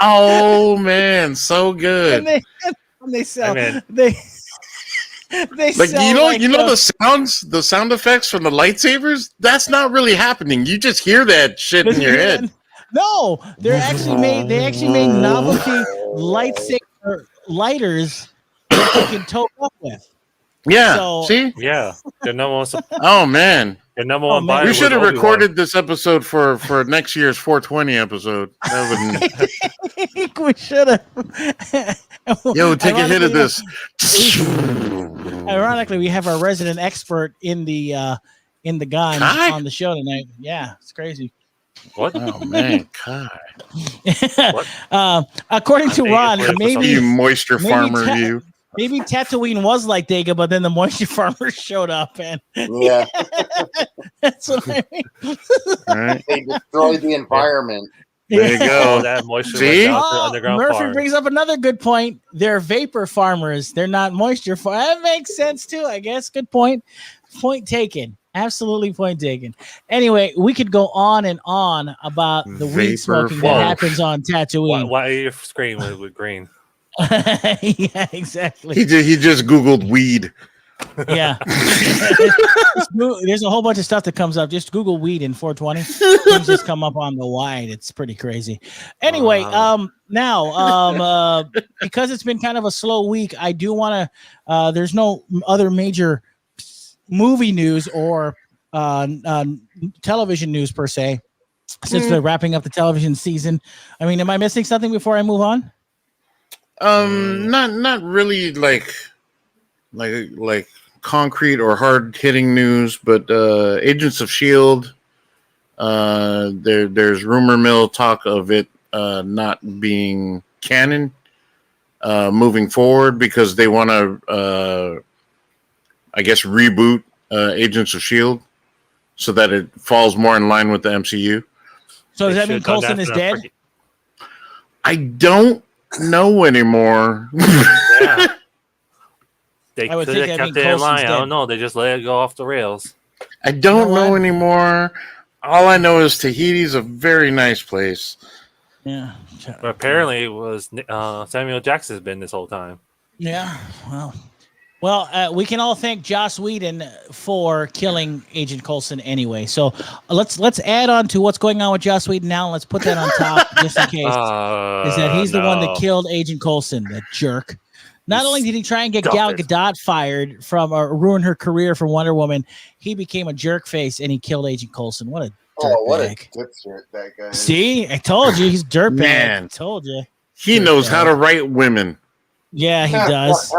Oh man, so good. And they sell. I mean- they Like sell the sound effects from the lightsabers. That's not really happening. You just hear that shit in your head. No, they actually made novelty lightsaber lighters that you can toke up with. Yeah. So- See? Yeah, their number one. Oh man. Their number one man. buyer. We was should have Obi-Wan. recorded this episode for next year's 420 episode. That I think we should have. would yo take a hit of this. Ironically, we have our resident expert in the gun Kai? on the show tonight. Yeah, it's crazy. What? Oh man, Kai. According to I think Ron, it's for You maybe moisture farmer, you. maybe Tatooine was like Dagobah, but then the moisture farmers showed up, and Yeah, that's what I mean. All right. they destroyed the environment. There you All go. that moisture See? went down to Oh, underground Murphy farms. brings up another good point. They're vapor farmers. They're not moisture farmers. That makes sense too, I guess. Good point. Point taken. Absolutely point taken. Anyway, we could go on and on about the weed Vapor smoking that farm. happens on Why, Tatooine. why are you screaming with green? Yeah, exactly. He just Googled weed. Yeah. There's a whole bunch of stuff that comes up. Just Google weed in 420. Things just come up on the wide. It's pretty crazy. Anyway, Wow. now because it's been kind of a slow week, I do want to there's no other major movie news or television news per se, since they're wrapping up the television season. I mean, am I missing something before I move on? Not really like concrete or hard hitting news, but Agents of Shield. There's rumor mill talk of it not being canon moving forward because they want to, I guess, reboot Agents of Shield. so that it falls more in line with the MCU. So does They that mean should've done Coulson that is for the dead? freaking- I don't know anymore. Yeah. They I would could think have that kept mean it in Coulson's line. I dead. don't know. They just let it go off the rails. I don't You know know what? anymore. All I know is Tahiti's a very nice place. Yeah. But apparently, it was Samuel Jackson's been this whole time. Yeah. Well, we can all thank Joss Whedon for killing Agent Coulson anyway. So let's add on to what's going on with Joss Whedon now. And let's put that on top just in case. Is that he's the one that killed Agent Coulson, that jerk. Not only did he try and get Stop Gal it. Gadot fired from or ruin her career from Wonder Woman, he became a jerk face and he killed Agent Coulson. What a What a dirtbag. dipshit that guy is. See, I told you he's dirtbag. Man. I told you. He knows how to write women. Yeah, he does.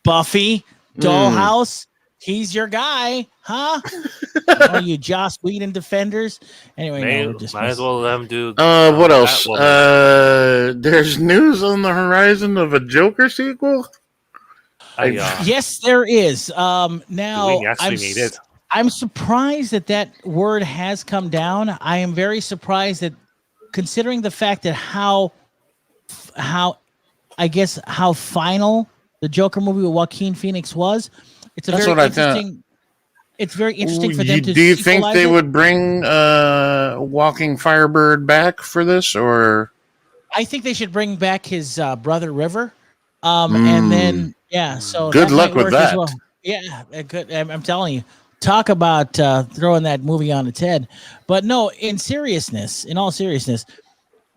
Buffy, Dollhouse, he's your guy, huh? All you Joss Whedon defenders. Anyway, no, Might as well let him do. What else? Batwoman. There's news on the horizon of a Joker sequel. Yes, there is. Now we actually need it. I'm surprised that word has come down. I am very surprised that, considering the fact that how final the Joker movie with Joaquin Phoenix was. It's a That's very what I interesting. thought. It's very interesting for them to. Do you think sequelize they it. would bring Walking Firebird back for this, or? I think they should bring back his brother River, and then So Good that luck might with work as that. well. Yeah, good. I'm telling you, talk about throwing that movie on its head. But no, in all seriousness,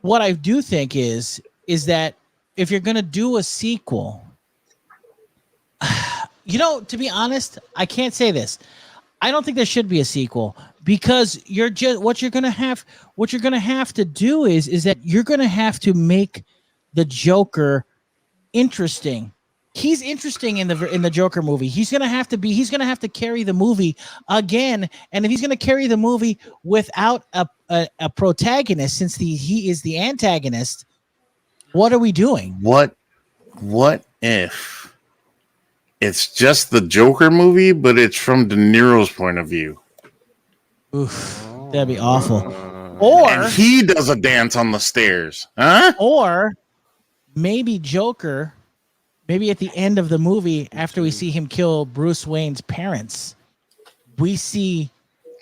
what I do think is that if you're going to do a sequel, to be honest, I can't say this. I don't think there should be a sequel, because what you're going to have to do is that you're going to have to make the Joker interesting. He's interesting in the Joker movie. He's going to have to carry the movie again. And if he's going to carry the movie without a protagonist, since he is the antagonist, what are we doing? What if it's just the Joker movie, but it's from De Niro's point of view? Oof, that'd be awful. Or and he does a dance on the stairs, huh? Or maybe Joker, maybe at the end of the movie, after we see him kill Bruce Wayne's parents, he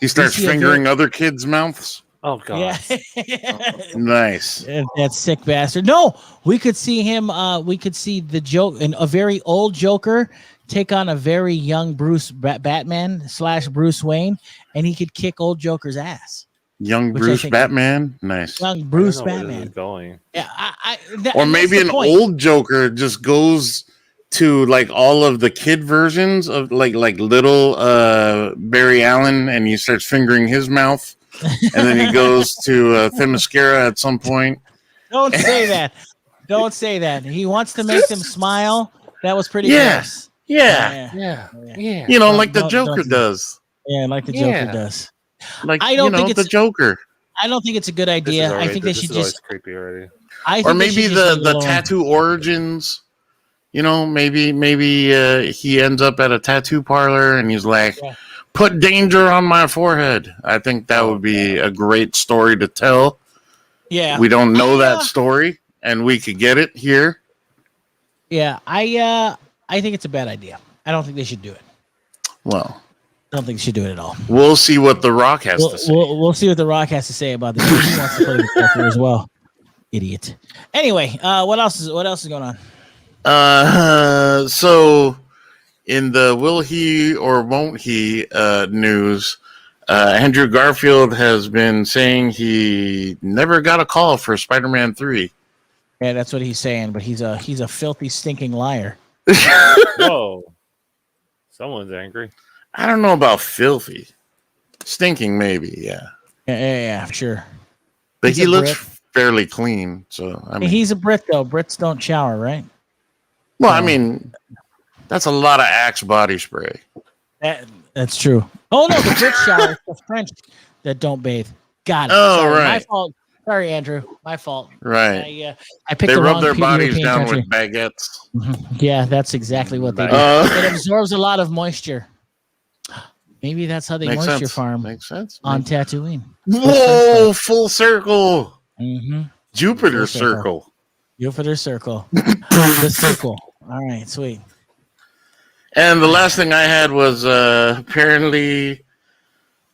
starts fingering other kids' mouths. Oh god! Yeah. Nice. That sick bastard. No, we could see him. We could see the joke and a very old Joker take on a very young Batman / Bruce Wayne, and he could kick old Joker's ass. Young Bruce Batman, nice. Young Bruce Batman. Going. Yeah, or maybe an old Joker just goes to like all of the kid versions of like little Barry Allen, and he starts fingering his mouth, and then he goes to Themyscira at some point. Don't say that. Don't say that. He wants to make them smile. That was pretty gross. Yeah. You know, like the Joker does. Yeah, like the Joker does. Like I don't think it's the Joker. I don't think it's a good idea. I think they should just creepy already. Or maybe the tattoo origins. You know, maybe he ends up at a tattoo parlor and he's like, "Put danger on my forehead." I think that would be a great story to tell. Yeah, we don't know that story, and we could get it here. Yeah, I think it's a bad idea. I don't think they should do it. Well, I don't think they should do it at all. We'll see what The Rock has to say. We'll see what The Rock has to say about this. He wants to play the character as well. Idiot. Anyway, what else is going on? So in the will he or won't he news, Andrew Garfield has been saying he never got a call for Spider-Man 3. Yeah, that's what he's saying, but he's a filthy, stinking liar. Whoa. Someone's angry. I don't know about filthy. Stinking, maybe, yeah. Yeah, sure. But He's he a looks Brit. fairly clean, so I mean, He's a Brit, though. Brits don't shower, right? well, I mean, that's a lot of Axe body spray. That's true. Oh, no, the Brits shower. It's the French that don't bathe. Got it. Oh, Sorry, right. My fault. Sorry, Andrew. My fault. Right. I picked They the rub wrong their bodies European down country. with baguettes. Yeah, that's exactly what they do. Uh, It absorbs a lot of moisture. Maybe that's how they Makes moisture sense. farm Makes sense. on Tatooine. Whoa! Full circle. Mm-hmm. Jupiter circle. Jupiter circle. The circle. All right, sweet. And the last thing I had was apparently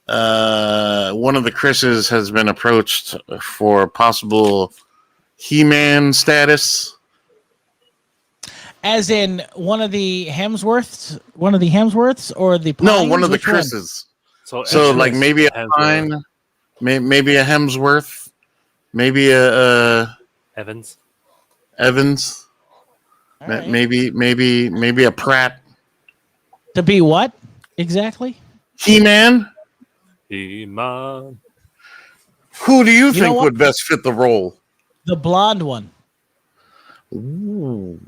one of the Chris's has been approached for possible He-Man status. As in one of the Hemsworths, or the Pines? No, one of the Which one? Chris's. So like maybe a Pine, maybe a Hemsworth, maybe a Evans. Right. Maybe a Pratt. To be what exactly? He-Man. He-Man. Who do you think what? would best fit the role? The blonde one. Ooh,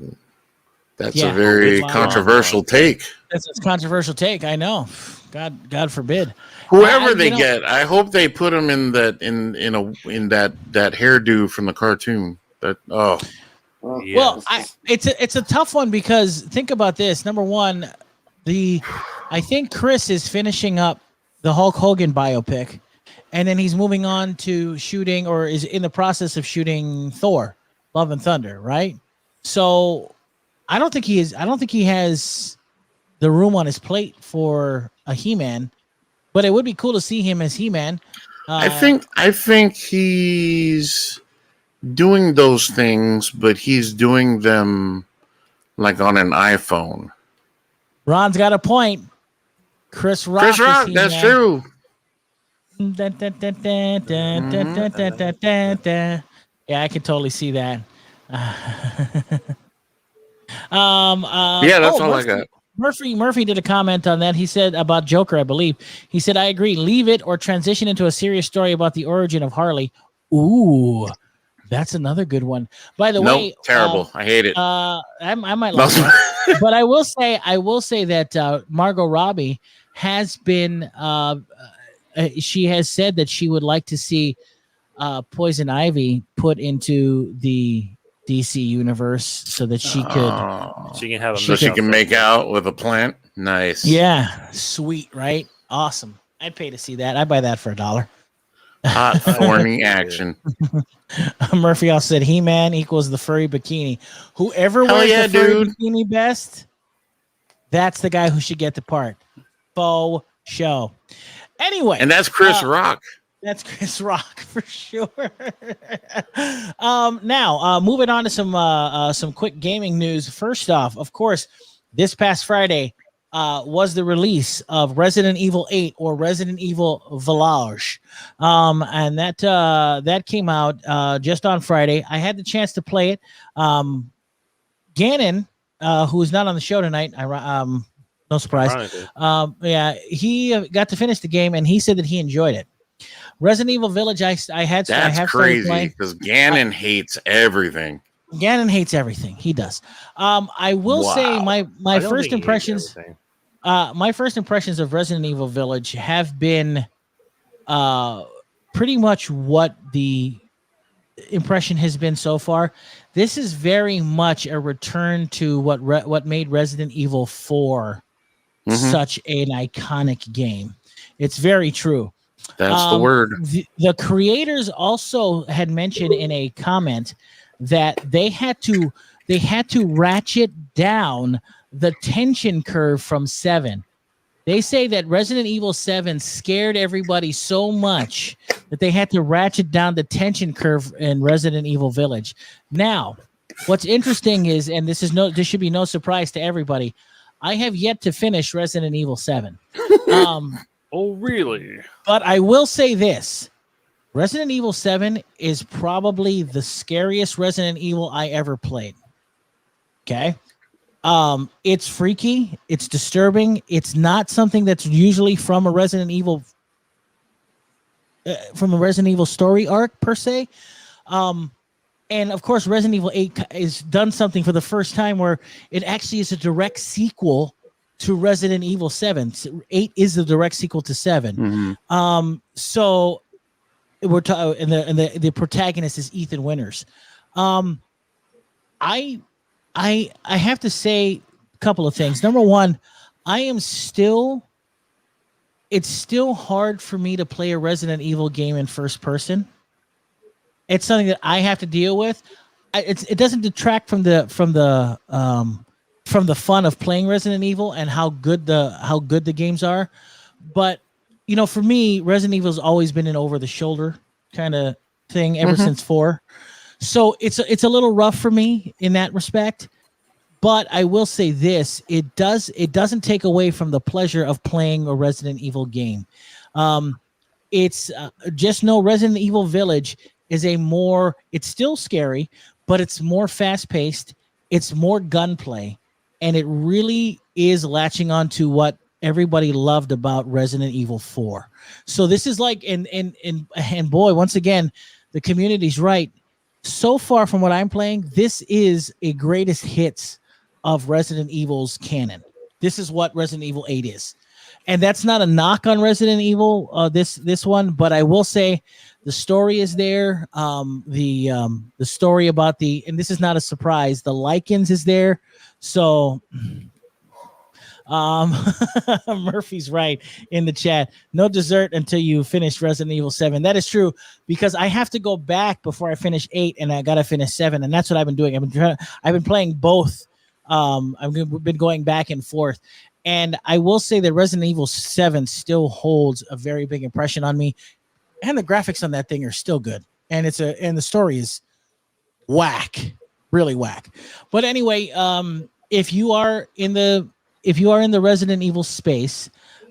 that's Yeah, a very blonde controversial take. That's a controversial take. I know. God forbid. Whoever they get, I hope they put him in that that hairdo from the cartoon. Yes. Well, it's a tough one because think about this. Number one, I think Chris is finishing up the Hulk Hogan biopic, and then he's moving on to shooting, or is in the process of shooting Thor: Love and Thunder, right? So I don't think he has the room on his plate for a He-Man, but it would be cool to see him as He-Man. I think he's doing those things, but he's doing them like on an iPhone. Ron's got a point. Chris Rock, that's true. Yeah, I can totally see that. That's all I got. Murphy did a comment on that. He said about Joker, I believe. He said, I agree. Leave it or transition into a serious story about the origin of Harley. Ooh, that's another good one. By the way, terrible. I hate it. I might like that. But I will say that Margot Robbie has been she has said that she would like to see Poison Ivy put into the DC universe so that she can make out with a plant. Nice. Yeah, sweet, right? Awesome. I'd pay to see that. I'd buy that for $1. Hot thorny action. Murphy also said He-Man equals the furry bikini. Whoever wears the furry bikini best, that's the guy who should get the part. Faux show. Anyway, and that's Chris Rock. That's Chris Rock for sure. Now, moving on to some quick gaming news. First off, of course, this past Friday was the release of Resident Evil 8 or Resident Evil Village. And that came out just on Friday. I had the chance to play it. Gannon, who is not on the show tonight, no surprise. He got to finish the game, and he said that he enjoyed it. Resident Evil Village, I have crazy because Gannon hates everything. Gannon hates everything. He does. I will say my first impressions. My first impressions of Resident Evil Village have been pretty much what the impression has been so far. This is very much a return to what made Resident Evil 4 such an iconic game. It's very true. That's the word. The creators also had mentioned in a comment that they had to ratchet down the tension curve from 7. They say that Resident Evil 7 scared everybody so much that they had to ratchet down the tension curve in Resident Evil Village. Now, what's interesting is, and this should be no surprise to everybody, I have yet to finish Resident Evil 7. Oh, really? But I will say this. Resident Evil 7 is probably the scariest Resident Evil I ever played. Okay? It's freaky. It's disturbing. It's not something that's usually from a Resident Evil story arc, per se. And, of course, Resident Evil 8 has done something for the first time where it actually is a direct sequel to Resident Evil 7. 8 is the direct sequel to 7. So we're talking, and the protagonist is Ethan Winters. I have to say a couple of things. Number one, I am still it's still hard for me to play a Resident Evil game in first person. It's something that I have to deal with. It doesn't detract from the fun of playing Resident Evil and how good the games are. But for me, Resident Evil's always been an over the shoulder kind of thing ever since 4. So it's a little rough for me in that respect. But I will say this: it doesn't take away from the pleasure of playing a Resident Evil game. It's just know Resident Evil Village is it's still scary, but it's more fast paced. It's more gunplay, and it really is latching on to what everybody loved about Resident Evil 4. So this is like, and boy, once again, the community's right. So far from what I'm playing, this is a greatest hits of Resident Evil's canon. This is what Resident Evil 8 is. And that's not a knock on Resident Evil, this one, but I will say the story is there. The story about and this is not a surprise, the Lycans is there. So Murphy's right in the chat. No dessert until you finish Resident Evil 7. That is true, because I have to go back before I finish 8, and I gotta finish 7, and that's what I've been doing. I've been playing both. I've been going back and forth, and I will say that Resident Evil 7 still holds a very big impression on me, and the graphics on that thing are still good, and the story is whack, really whack. But anyway, if you are in the Resident Evil space,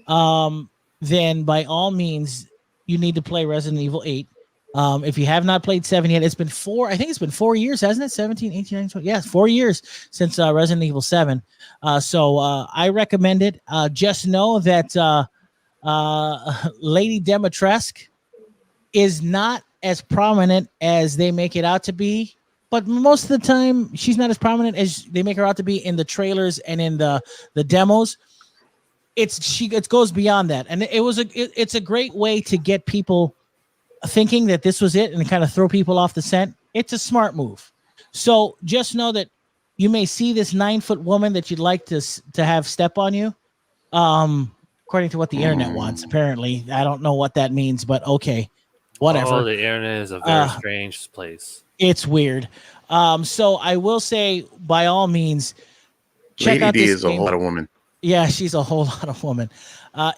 then by all means you need to play Resident Evil 8. If you have not played 7 yet, it's been 4. I think it's been 4 years, hasn't it? 17, 18, 19, 20. Yeah, 4 years since Resident Evil 7. So I recommend it. Just know that Lady Demetresque is not as prominent as they make it out to be. But most of the time, she's not as prominent as they make her out to be in the trailers and in the demos. It goes beyond that, and it's a great way to get people thinking that this was it and kind of throw people off the scent. It's a smart move. So just know that you may see this 9-foot woman that you'd like to have step on you, according to what the internet wants. Apparently, I don't know what that means, but okay, whatever. Oh, the internet is a very strange place. It's weird. So I will say, by all means, check out this Lady D is game. a whole lot of woman. Yeah, she's a whole lot of woman.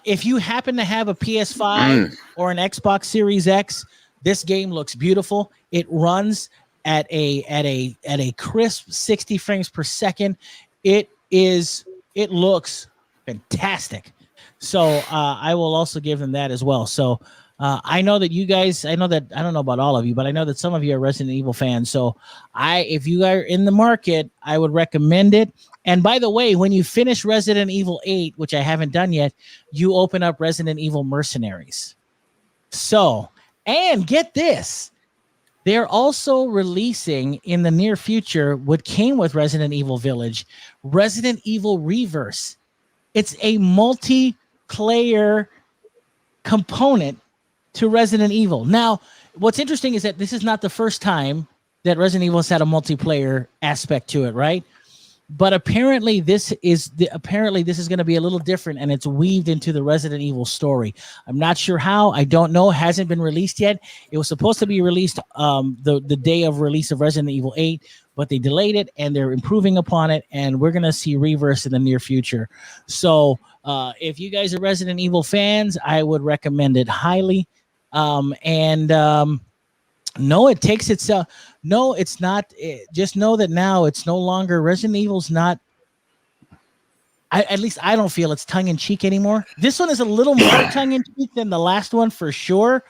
If you happen to have a PS5 or an Xbox Series X, this game looks beautiful. It runs at a crisp 60 frames per second. It looks fantastic. So I will also give them that as well. So I know that you guys, I don't know about all of you, but I know that some of you are Resident Evil fans. So if you are in the market, I would recommend it. And by the way, when you finish Resident Evil 8, which I haven't done yet, you open up Resident Evil Mercenaries. So, and get this, they're also releasing in the near future what came with Resident Evil Village, Resident Evil Reverse. It's a multiplayer component to Resident Evil. Now, what's interesting is that this is not the first time that Resident Evil has had a multiplayer aspect to it, right? But apparently this is going to be a little different, and it's weaved into the Resident Evil story. I'm not sure how. I don't know. It hasn't been released yet. It was supposed to be released the day of release of Resident Evil 8, but they delayed it, and they're improving upon it, and we're going to see Reverse in the near future. So if you guys are Resident Evil fans, I would recommend it highly. No, it takes itself. No, it's not. Just know that now it's no longer Resident Evil's not. At least I don't feel it's tongue in cheek anymore. This one is a little more tongue in cheek than the last one for sure.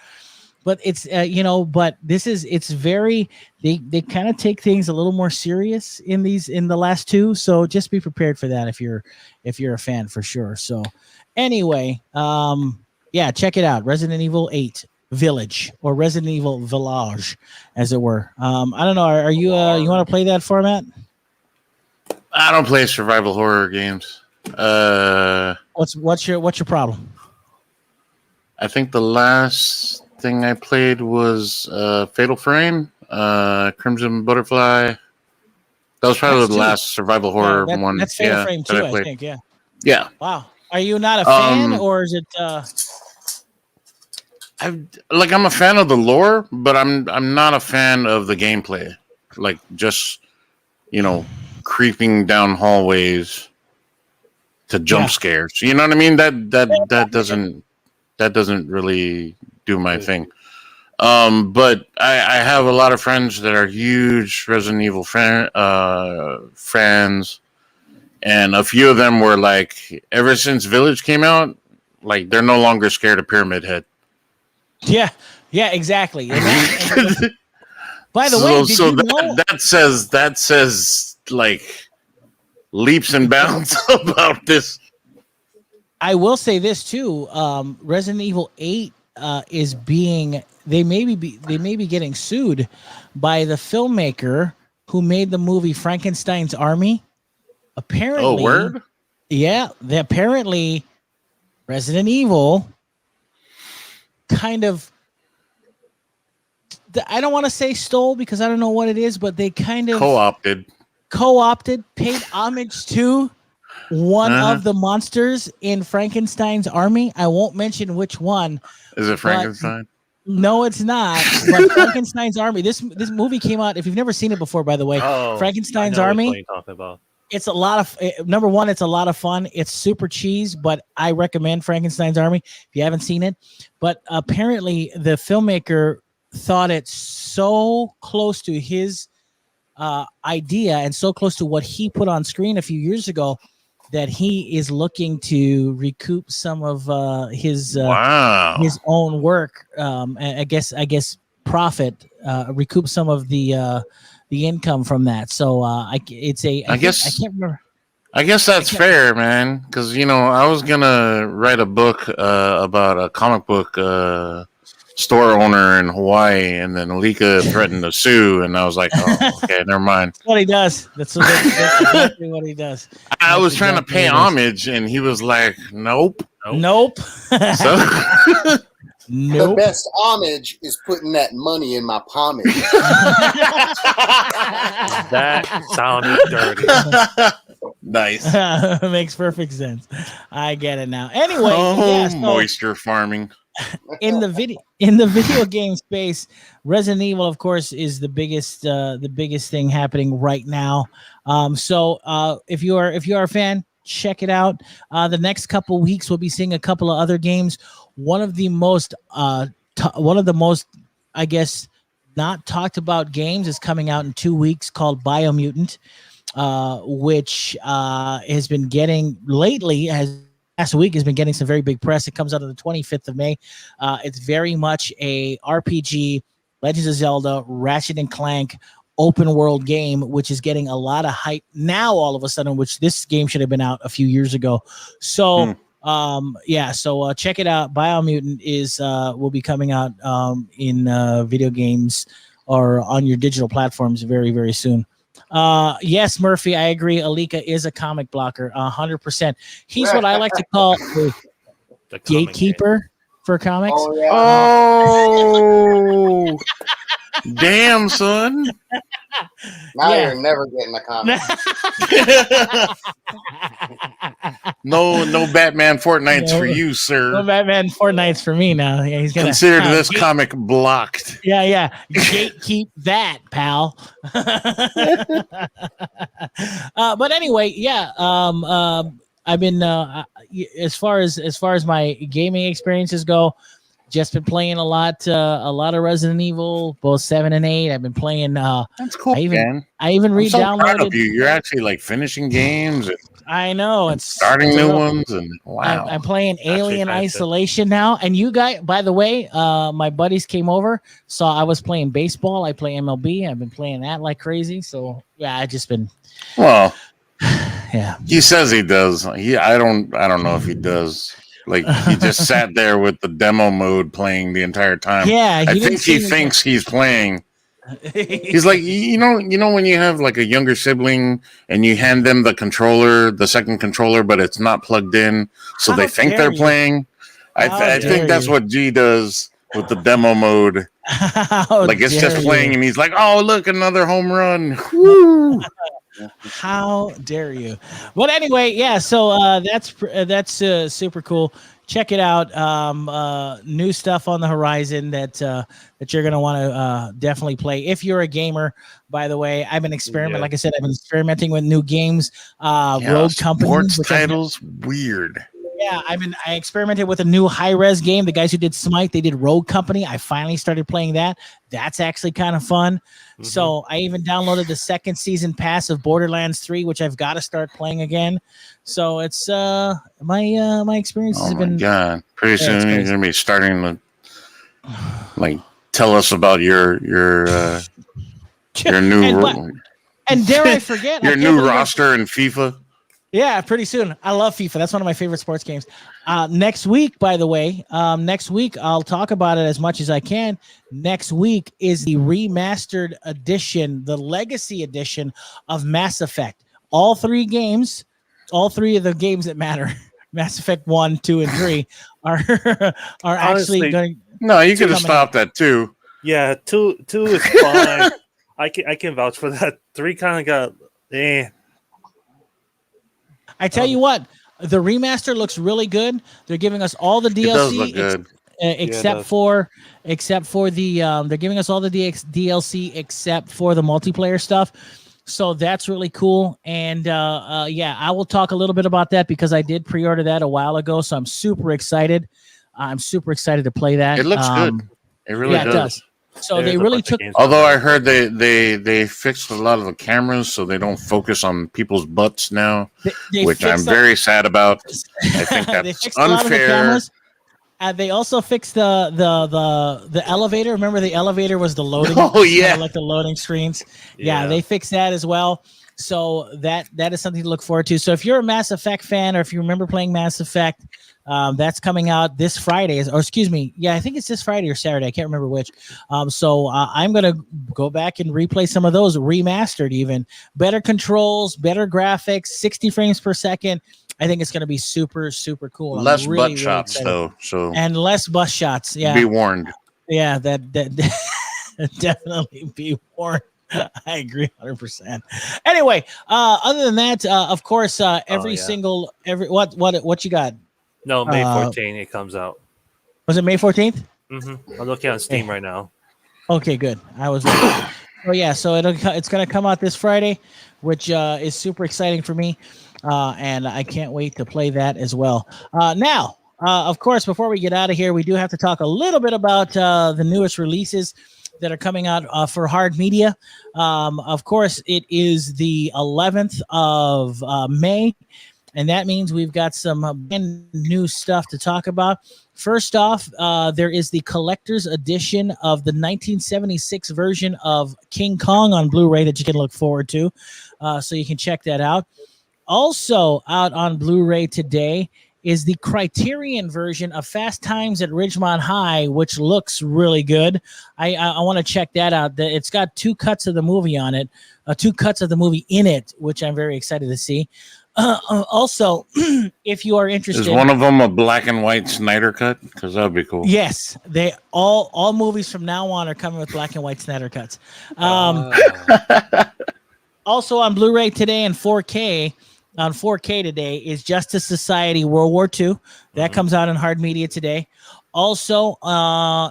But it's but it's very. They kind of take things a little more serious in the last two. So just be prepared for that if you're a fan for sure. So anyway, check it out. Resident Evil 8. Village, or Resident Evil Village, as it were. I don't know. Are you you want to play that format? I don't play survival horror games. What's your problem? I think the last thing I played was Fatal Frame, Crimson Butterfly. That was probably the last survival horror one. That's Fatal Frame 2, I think. Yeah. Yeah. Wow. Are you not a fan, or is it? I'm a fan of the lore, but I'm not a fan of the gameplay. Like just creeping down hallways to jump scares. You know what I mean? That doesn't really do my thing. But I have a lot of friends that are huge Resident Evil fans, and a few of them were like, ever since Village came out, like they're no longer scared of Pyramid Head. Yeah, exactly. By the way, did you know that says like leaps and bounds about this. I will say this too. Resident Evil 8 is being they may be getting sued by the filmmaker who made the movie Frankenstein's Army. Apparently, oh word, yeah. Apparently, Resident Evil kind of. I don't want to say stole because I don't know what it is, but they kind of co-opted, paid homage to one of the monsters in Frankenstein's Army. I won't mention which one. Is it Frankenstein? No, it's not. But Frankenstein's Army. This movie came out. If you've never seen it before, by the way, Frankenstein's Army. It's a lot of number one. It's a lot of fun. It's super cheese, but I recommend Frankenstein's Army if you haven't seen it. But apparently, the filmmaker thought it so close to his idea and so close to what he put on screen a few years ago that he is looking to recoup some of his own work. I guess profit, recoup some of the income from that. So I can't remember. I guess that's fair, man. Because I was gonna write a book about a comic book store owner in Hawaii, and then Alika threatened to sue, and I was like, oh, okay, never mind. That's what he does. That's exactly what he does. I was trying to pay homage, and he was like, nope. So, nope. The best homage is putting that money in my pomade. That sounded dirty. Nice. Makes perfect sense. I get it now. Anyway, moisture farming. In the video game space, Resident Evil, of course, is the biggest thing happening right now. So if you are a fan, check it out. The next couple weeks, we'll be seeing a couple of other games. One of the most, I guess, not talked about games is coming out in 2 weeks called Biomutant, which has been getting last week has been getting some very big press. It comes out on the 25th of May. It's very much a RPG, Legends of Zelda, Ratchet and Clank, open world game, which is getting a lot of hype now all of a sudden, which this game should have been out a few years ago. So, so check it out. Biomutant will be coming out in video games or on your digital platforms very, very soon. Yes, Murphy, I agree. Alika is a comic blocker, 100%. He's what I like to call the gatekeeper for comics. Oh, yeah. Oh, damn, son. Now you're never getting a comic. No Batman Fortnites for you, sir. No Batman Fortnites for me now. Yeah, he's gonna consider this comic blocked. Yeah. Gatekeep that, pal. But anyway, I've been as far as my gaming experiences go, just been playing a lot of Resident Evil, both 7 and 8. I've been playing. That's cool, man. I even re-downloaded. So proud of you. You're actually like finishing games. I know, it's starting new ones, and wow. I'm playing Alien Isolation now. And you guys, by the way, my buddies came over, so I was playing baseball. I play MLB. I've been playing that like crazy. So yeah, I just been. Well, yeah. He says he does. I don't know if he does. Like he just sat there with the demo mode playing the entire time. Yeah, I think he thinks he's playing. He's like, you know when you have like a younger sibling and you hand them the second controller, but it's not plugged in, so they think they're playing. I think that's what G does with the demo mode. Like it's just playing, and he's like, "Oh, look, another home run!" Woo! How dare you? But anyway, yeah. So that's super cool. Check it out. New stuff on the horizon that you're gonna want to definitely play if you're a gamer. By the way, I've been experimenting. Yeah. Like I said, I've been experimenting with new games. Rogue Company, sports which I've- titles, weird. yeah, I experimented with a new high-res game. The guys who did Smite, they did Rogue Company. I finally started playing that. That's actually kind of fun. Mm-hmm. So I even downloaded the second season pass of Borderlands 3, which I've got to start playing again. So it's my experiences Oh have my been god! Pretty it's soon you're crazy. gonna be starting to like tell us about your new and dare I forget your I can't new believe I- roster in FIFA. Yeah, pretty soon. I love FIFA. That's one of my favorite sports games. Next week, by the way, next week I'll talk about it as much as I can. Next week is the remastered edition, the Legacy edition of Mass Effect. All three of the games that matter, Mass Effect 1, 2, and 3, are Honestly, actually going. No, you could have coming stopped at 2. Yeah, two is fine. I can vouch for that. 3 kind of got I tell you what, the remaster looks really good. They're giving us all the DLC. It does look good. Except for the they're giving us all the DLC except for the multiplayer stuff. So that's really cool. And yeah, I will talk a little bit about that because I did pre-order that a while ago. So I'm super excited. I'm super excited to play that. It looks good. It really yeah, does. it does. So There's they a really bunch of took. games Although out I heard they fixed a lot of the cameras so they don't focus on people's butts now, They which I'm fixed very sad about. I think they that's fixed a lot of the unfair. cameras. They also fixed the elevator. Remember, the elevator was the loading. Oh, yeah. kinda like the loading screens. Yeah, they fixed that as well. So that is something to look forward to. So if you're a Mass Effect fan, or if you remember playing Mass Effect, that's coming out this Friday. Or excuse me, yeah, I think it's this Friday or Saturday. I can't remember which. So I'm gonna go back and replay some of those remastered, even better controls, better graphics, 60 frames per second. I think it's going to be super, super cool. I'm Less really, butt really shots, excited. though. So And less bus shots. Yeah. be warned. Yeah, that definitely be warned. I agree 100%. Anyway, other than that, of course, every what you got? No, May 14th it comes out. Was it May 14th? Mm-hmm. I'm looking on Steam right now. Okay, good. I was. Oh yeah, so it's going to come out this Friday, which is super exciting for me, and I can't wait to play that as well. Now, of course, before we get out of here, we do have to talk a little bit about the newest releases that are coming out for Hard Media. Of course, it is the 11th of May, and that means we've got some new stuff to talk about. First off, there is the collector's edition of the 1976 version of King Kong on Blu-ray that you can look forward to. So you can check that out. Also out on Blu-ray today is the Criterion version of Fast Times at Ridgemont High, which looks really good. I want to check that out. It's got 2 cuts of the movie on it, 2 cuts of the movie in it, which I'm very excited to see. Also, if you are interested, Is one of them a black and white Snyder cut? Because that would be cool. Yes, they all movies from now on are coming with black and white Snyder cuts. Also on Blu-ray today and 4K. On 4K today is Justice Society World War II. That comes out in Hard Media today. Also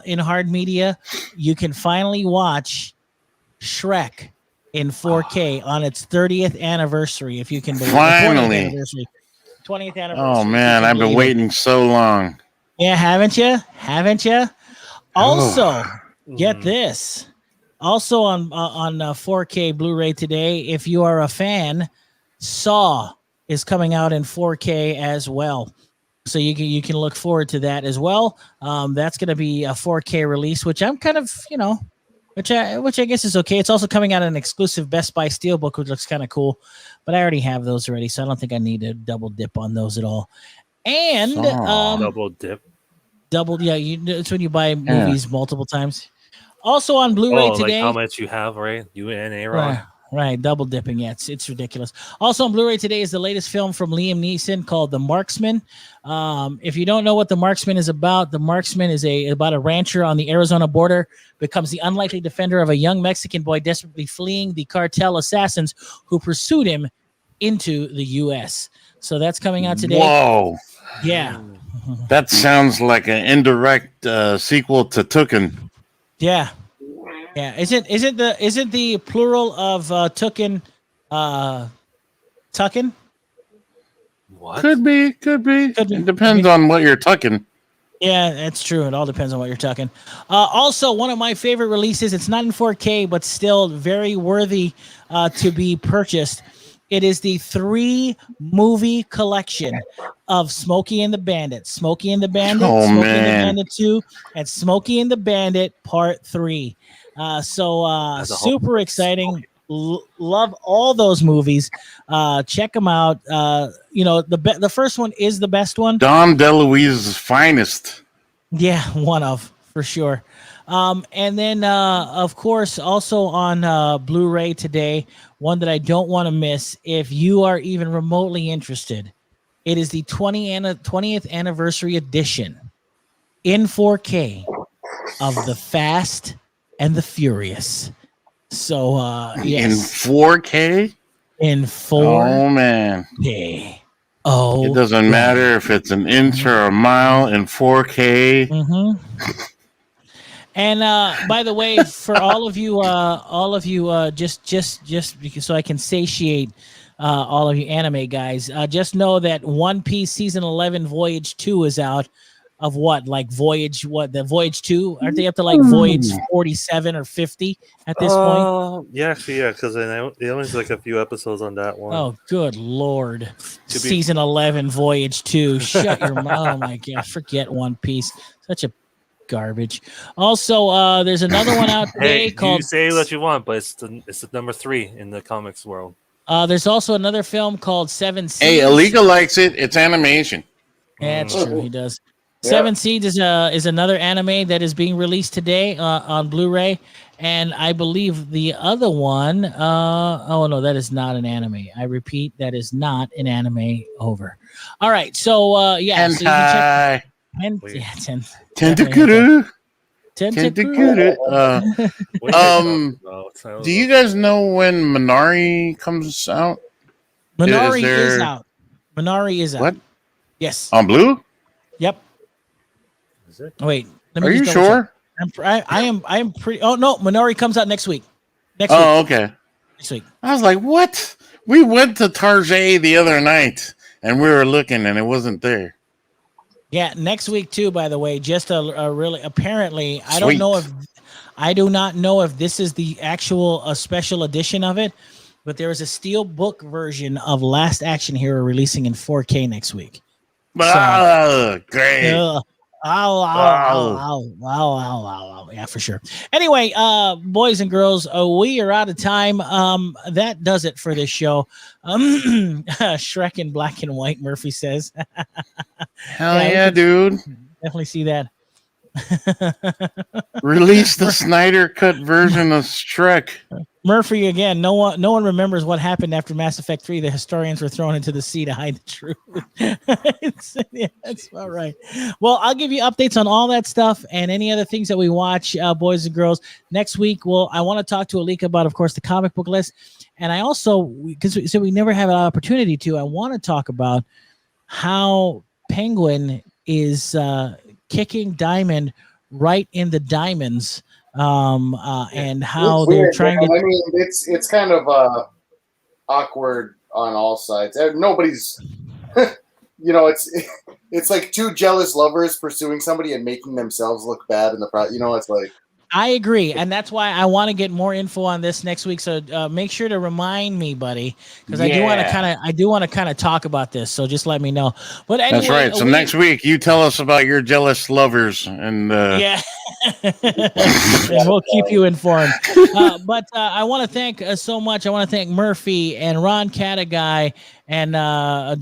in Hard Media, you can finally watch Shrek in 4K on its 30th anniversary, if you can believe it. Finally. 20th anniversary. Oh man, I've been waiting so long. Yeah, haven't you? Also, get this. Also on 4K Blu-ray today, if you are a fan, Saw is coming out in 4K as well. So you can look forward to that as well. That's going to be a 4K release, which I'm kind of, which I guess is okay. It's also coming out in an exclusive Best Buy Steelbook, which looks kind of cool. But I already have those already, so I don't think I need to double dip on those at all. And double dip. It's when you buy movies multiple times. Also on Blu-ray today. Like how much you have, right? You and Aron. Right, double dipping. Yeah, it's ridiculous. Also on Blu-ray today is the latest film from Liam Neeson called The Marksman. If you don't know what The Marksman is about, The Marksman is about a rancher on the Arizona border, becomes the unlikely defender of a young Mexican boy desperately fleeing the cartel assassins who pursued him into the U.S. So that's coming out today. Whoa. Yeah. That sounds like an indirect sequel to Tucken. Yeah. Yeah, isn't the plural of Tucken Tucken? What? Could be. It depends on what you're tucking. Yeah, that's true. It all depends on what you're tucking. Also, one of my favorite releases. It's not in 4K, but still very worthy to be purchased. It is the 3-movie collection of Smokey and the Bandit, Smokey and the Bandit, Smokey and the Bandit 2, and Smokey and the Bandit Part 3. Super exciting. Love all those movies. Check them out. The first one is the best one. Dom DeLuise's finest. Yeah, one of, for sure. And then, of course, also on Blu-ray today, one that I don't want to miss, if you are even remotely interested, it is the 20th anniversary edition in 4K of The Fast and the Furious. So, yes. In 4K? In 4K. Oh, man. Oh, it doesn't matter if it's an inch or a mile in 4K. Mm-hmm. And by the way, for all of you, just because, so I can satiate all of you anime guys, just know that One Piece season 11 Voyage 2 is out. Of what, like Voyage? What, the Voyage 2? Aren't they up to like Voyage 47 or 50 at this point? Yeah, actually, yeah, because they only like a few episodes on that one. Oh, good Lord! Season 11 Voyage 2. Shut your mouth! Oh my God! Forget One Piece. Such a garbage. Also, there's another one out today called. You say what you want, but it's the number 3 in the comics world. There's also another film called Seven Seas. Hey, Alika likes it. It's animation. Yeah, it's true. He does. Seven Seeds is another anime that is being released today on Blu-ray, and I believe the other one. No, that is not an anime. I repeat, that is not an anime. Over. All right, so yeah, so you can check. Tentakuru. Tentakuru. Do you guys know when Minari comes out? Minari is out. Minari is out. What? Yes. On Blue? Yep. Wait, let me. Are you sure? I am pretty. Oh no, Minari comes out next week. Okay. Next week. I was like, what? We went to Tarjay the other night and we were looking and it wasn't there. Yeah, next week too. By the way, just a really apparently. I don't know if I do not know if this is the actual special edition of it, but there is a steel book version of Last Action Hero releasing in 4K next week. Great. Yeah, for sure. Anyway, boys and girls, we are out of time. That does it for this show. Shrek in black and white, Murphy says. Hell yeah, dude. Definitely see that. Release the Snyder cut version of Shrek. Murphy again. No one remembers what happened after Mass Effect 3. The historians were thrown into the sea to hide the truth. Yeah, that's about right. Well, I'll give you updates on all that stuff and any other things that we watch, boys and girls. Next week, I want to talk to Alika about, of course, the comic book list. And I also, because we never have an opportunity to, I want to talk about how Penguin is kicking Diamond right in the diamonds. And how they're trying to. I mean, it's kind of awkward on all sides. Nobody's, it's like two jealous lovers pursuing somebody and making themselves look bad in the process. It's like. I agree, and that's why I want to get more info on this next week. So make sure to remind me, buddy, because I do want to kind of talk about this. So just let me know. But anyway, that's right. So next week, you tell us about your jealous lovers, and yeah, and we'll keep you informed. But I want to thank so much. I want to thank Murphy and Ron Cataguy and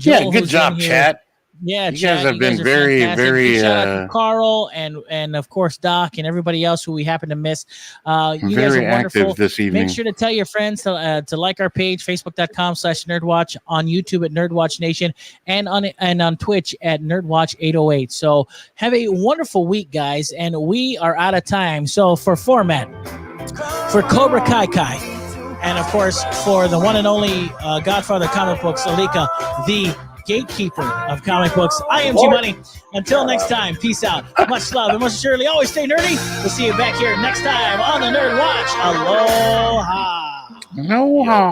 Joel. Yeah, good job, chat. Yeah, You chat. guys have You been are very, fantastic. very, Big shout out to Carl and of course Doc and everybody else who we happen to miss. You guys very are wonderful. active this evening. Make sure to tell your friends to like our page, facebook.com/NerdWatch, on YouTube at NerdWatch Nation, and on Twitch at NerdWatch 808. So have a wonderful week, guys, and we are out of time. So for Phormat, for Cobra Kai Kai, and of course for the one and only Godfather comic books, Alika, the gatekeeper of comic books, I am G Money. Until next time, peace out. Much love and most surely always stay nerdy. We'll see you back here next time on the Nerd Watch. Aloha. Aloha.